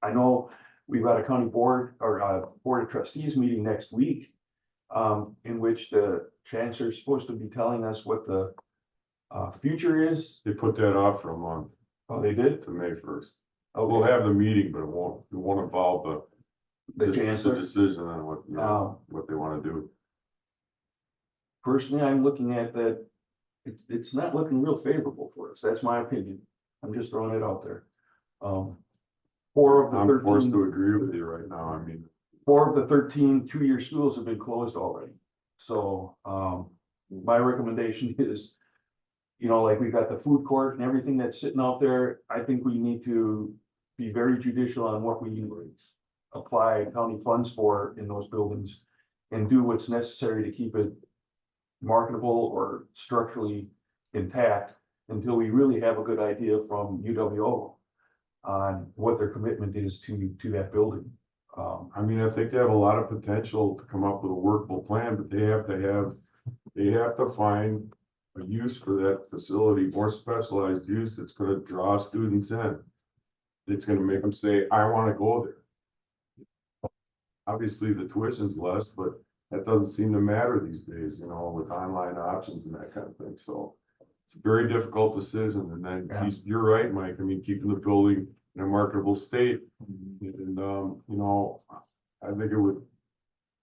I know we've got a county board or a board of trustees meeting next week, in which the chancellor is supposed to be telling us what the future is. They put that off for a month Oh, they did? to May 1st. Okay. We'll have the meeting, but it won't involve The the chancellor? decision on what they want to do. Personally, I'm looking at that, it's not looking real favorable for us. That's my opinion. I'm just throwing it out there. 4 of the I'm forced 13 to agree with you right now. I mean, 4 of the 13 two-year schools have been closed already. So, my recommendation is, like we've got the food court and everything that's sitting out there. I think we need to be very judicial on what we apply county funds for in those buildings and do what's necessary to keep it marketable or structurally intact until we really have a good idea from UWO on what their commitment is to that building. I mean, I think they have a lot of potential to come up with a workable plan, but they have to find a use for that facility, more specialized use that's gonna draw students in. It's gonna make them say, I wanna go there. Obviously, the tuition's less, but that doesn't seem to matter these days, with online options and that kind of thing, so. It's a very difficult decision, and then you're right, Mike, I mean, keeping the building in a marketable state. And, I think it would,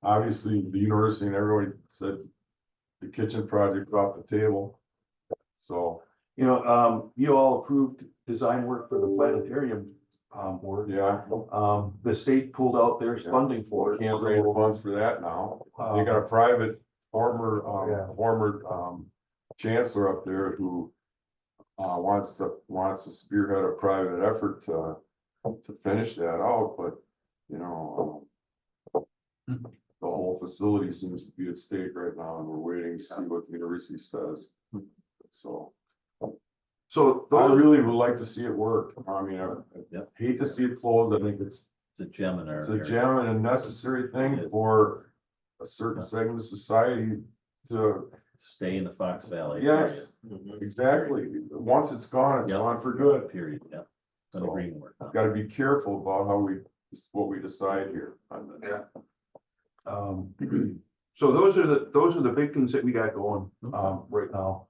obviously, the university and everybody said the kitchen project off the table. So, You all approved design work for the planetarium, board. yeah, The state pulled out their funding for it. can't raise funds for that now. They got a private former chancellor up there who wants to spearhead a private effort to finish that out, but the whole facility seems to be at stake right now, and we're waiting to see what the university says. So So I those, really would like to see it work. I mean, I Yep. hate to see it closed. I think it's It's a gem in our. a area. gem and a necessary thing for a certain segment of society to. Stay in the Fox Valley. Yes, exactly. Once it's gone Yep. for good. Period, yeah. Couldn't agree more. Gotta be careful about what we decide here on this. So those are the big things that we got going, right now.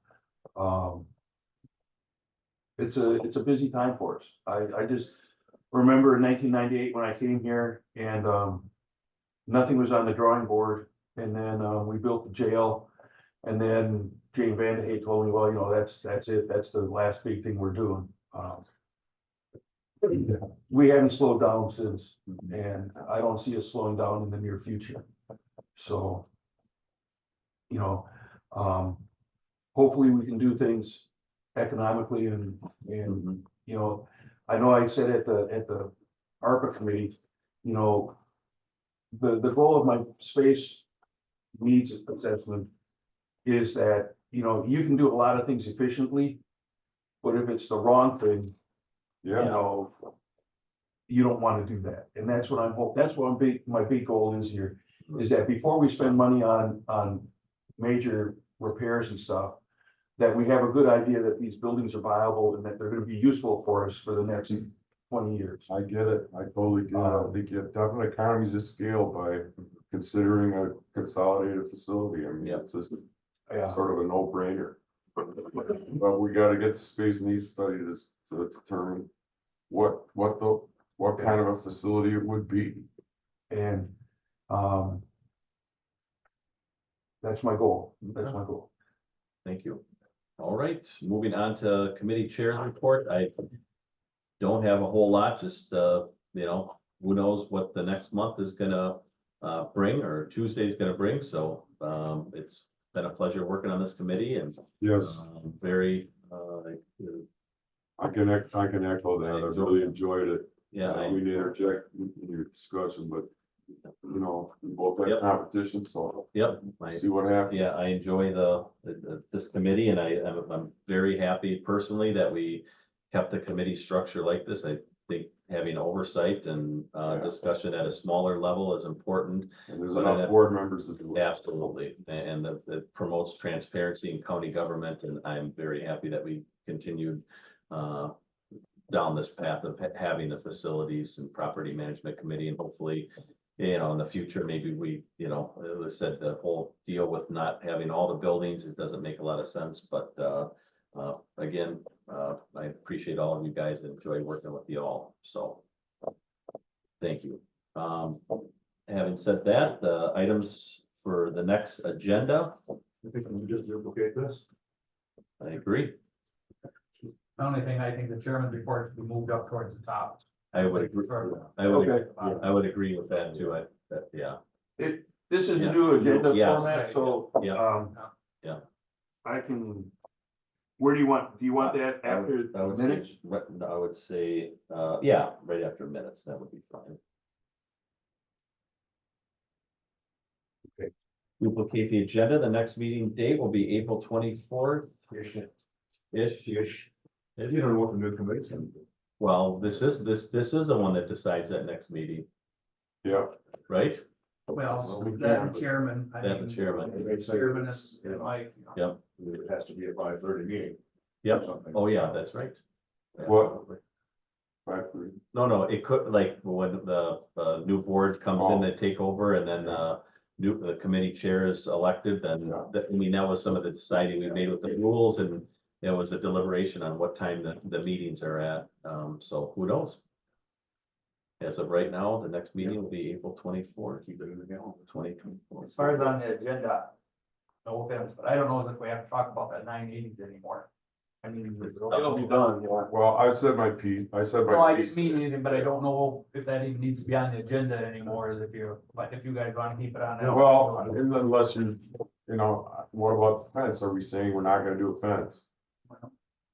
It's a busy time for us. I just remember in 1998 when I came here and, nothing was on the drawing board. And then, we built the jail. And then Jane Vandehey told me, well, you know, that's it. That's the last big thing we're doing. We haven't slowed down since, and I don't see us slowing down in the near future. So, you know, hopefully we can do things economically and, you know, I know I said at the ARPA committee, you know, the goal of my space needs assessment is that, you know, you can do a lot of things efficiently, but if it's the wrong thing, you Yeah, know, you don't want to do that. And that's what my big goal is here, is that before we spend money on major repairs and stuff, that we have a good idea that these buildings are viable and that they're gonna be useful for us for the next 20 years. I get it. I totally get it. I think you have definite economies of scale by considering a consolidated facility. I mean, Yep. it's just Yeah, sort of a no-brainer. But we gotta get the space needs study to determine what kind of a facility it would be. and, that's my goal. That's my goal. Thank you. All right, moving on to committee chair's report. I don't have a whole lot, just, you know, who knows what the next month is gonna bring, or Tuesday's gonna bring, so, it's been a pleasure working on this committee and, Yes, very, I can echo that. I really enjoyed it. yeah, I I, mean, interject in your discussion, but you know, we both have Yep. competition, so yep, I, see what happens. yeah, I enjoy this committee, and I'm very happy personally that we kept the committee structure like this. I think having oversight and, Yeah. discussion at a smaller level is important. And there's But enough that- board members to do it. Absolutely, and it promotes transparency in county government, and I'm very happy that we continued down this path of having the facilities and property management committee, and hopefully, you know, in the future, maybe we, you know, as I said, the whole deal with not having all the buildings, it doesn't make a lot of sense, but again, I appreciate all of you guys and enjoy working with you all, so thank you. Having said that, the items for the next agenda, I think we just duplicate this. I agree. The only thing, I think the chairman's report should be moved up towards the top. I would agree. Or- Okay. I would agree with that too. Yeah, This is a Yeah. new agenda Yes. format, so, Yeah. Yeah. I can, where do you want that I after would say, minutes? I would say, yeah, right after minutes, that would be fine. Okay. Duplicate the agenda. The next meeting date will be April 24th. Ish. You don't know what the new committee's gonna do. Well, this is the one that decides that next meeting, Yeah, right? Well, we that can, and but- chairman. I That mean, the chairman. Chairman is like, you know, Yep, It has to be a 5:30 meeting. or yep. something. Oh, yeah, that's right. What? 5:30. No, it could, like, when the new board comes in to take over and then the committee chair is elected, then Yeah. I mean, that was some of the deciding we made with the rules, and there was a deliberation on what time the meetings are at, so who knows? As of right now, the next meeting will be April 24th, Keep it in the calendar. 2024. as far as on the agenda, no offense, but I don't know if we have to talk about that 980s anymore. I mean, It'll be done, yeah. Well, I said my piece. I said no, my I piece. didn't mean anything, but I don't know if that even needs to be on the agenda anymore, as if you, like, if you guys want to keep it on. that. Well, unless you know, what about the fence? Are we saying we're not gonna do a fence?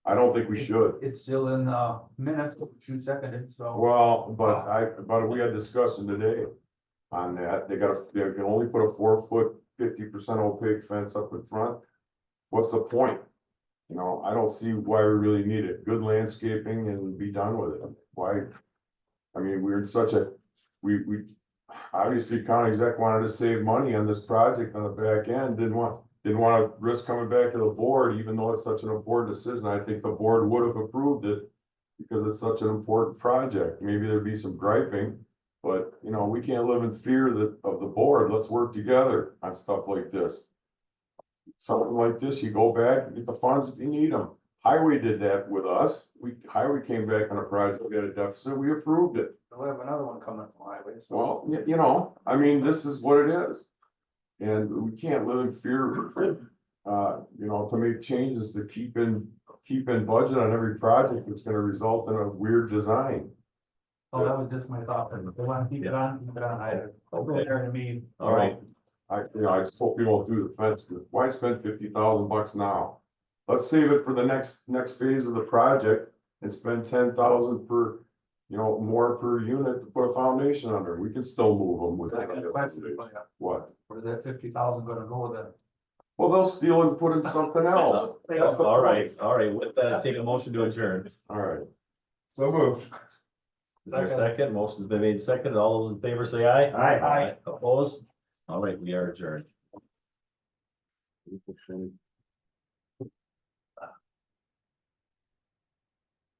I don't think we should. It's still in the minutes, which you seconded, so. Well, but we had discussion today on that. They can only put a 4-foot, 50% opaque fence up in front. What's the point? You know, I don't see why we really need it. Good landscaping and be done with it. Why? I mean, we're in such a, we obviously county exec wanted to save money on this project on the back end, didn't want to risk coming back to the board, even though it's such an important decision. I think the board would have approved it because it's such an important project. Maybe there'd be some griping, but, you know, we can't live in fear that, of the board. Let's work together on stuff like this. Something like this, you go back and get the funds if you need them. Highway did that with us. Highway came back on a project, we had a deficit, we approved it. We'll have another one coming from highway, so. Well, you know, I mean, this is what it is. And we can't live in fear, you know, to make changes to keep in budget on every project that's gonna result in a weird design. Oh, that was just my thought, if they want to keep it on, I, I'll go there and meet. All right, I just hope people don't do the fence, but why spend $50,000 now? Let's save it for the next phase of the project and spend 10,000 per, you know, more per unit to put a foundation under. We can still move them with. I got a question for you. What? Where's that 50,000 gonna go then? Well, they'll steal and put in something else. That's the all point. right, with that, take a motion to adjourn. All right. So moved. Is there a second? Motion's been made second. All those in favor say aye. Aye. Opposed? All right, we are adjourned.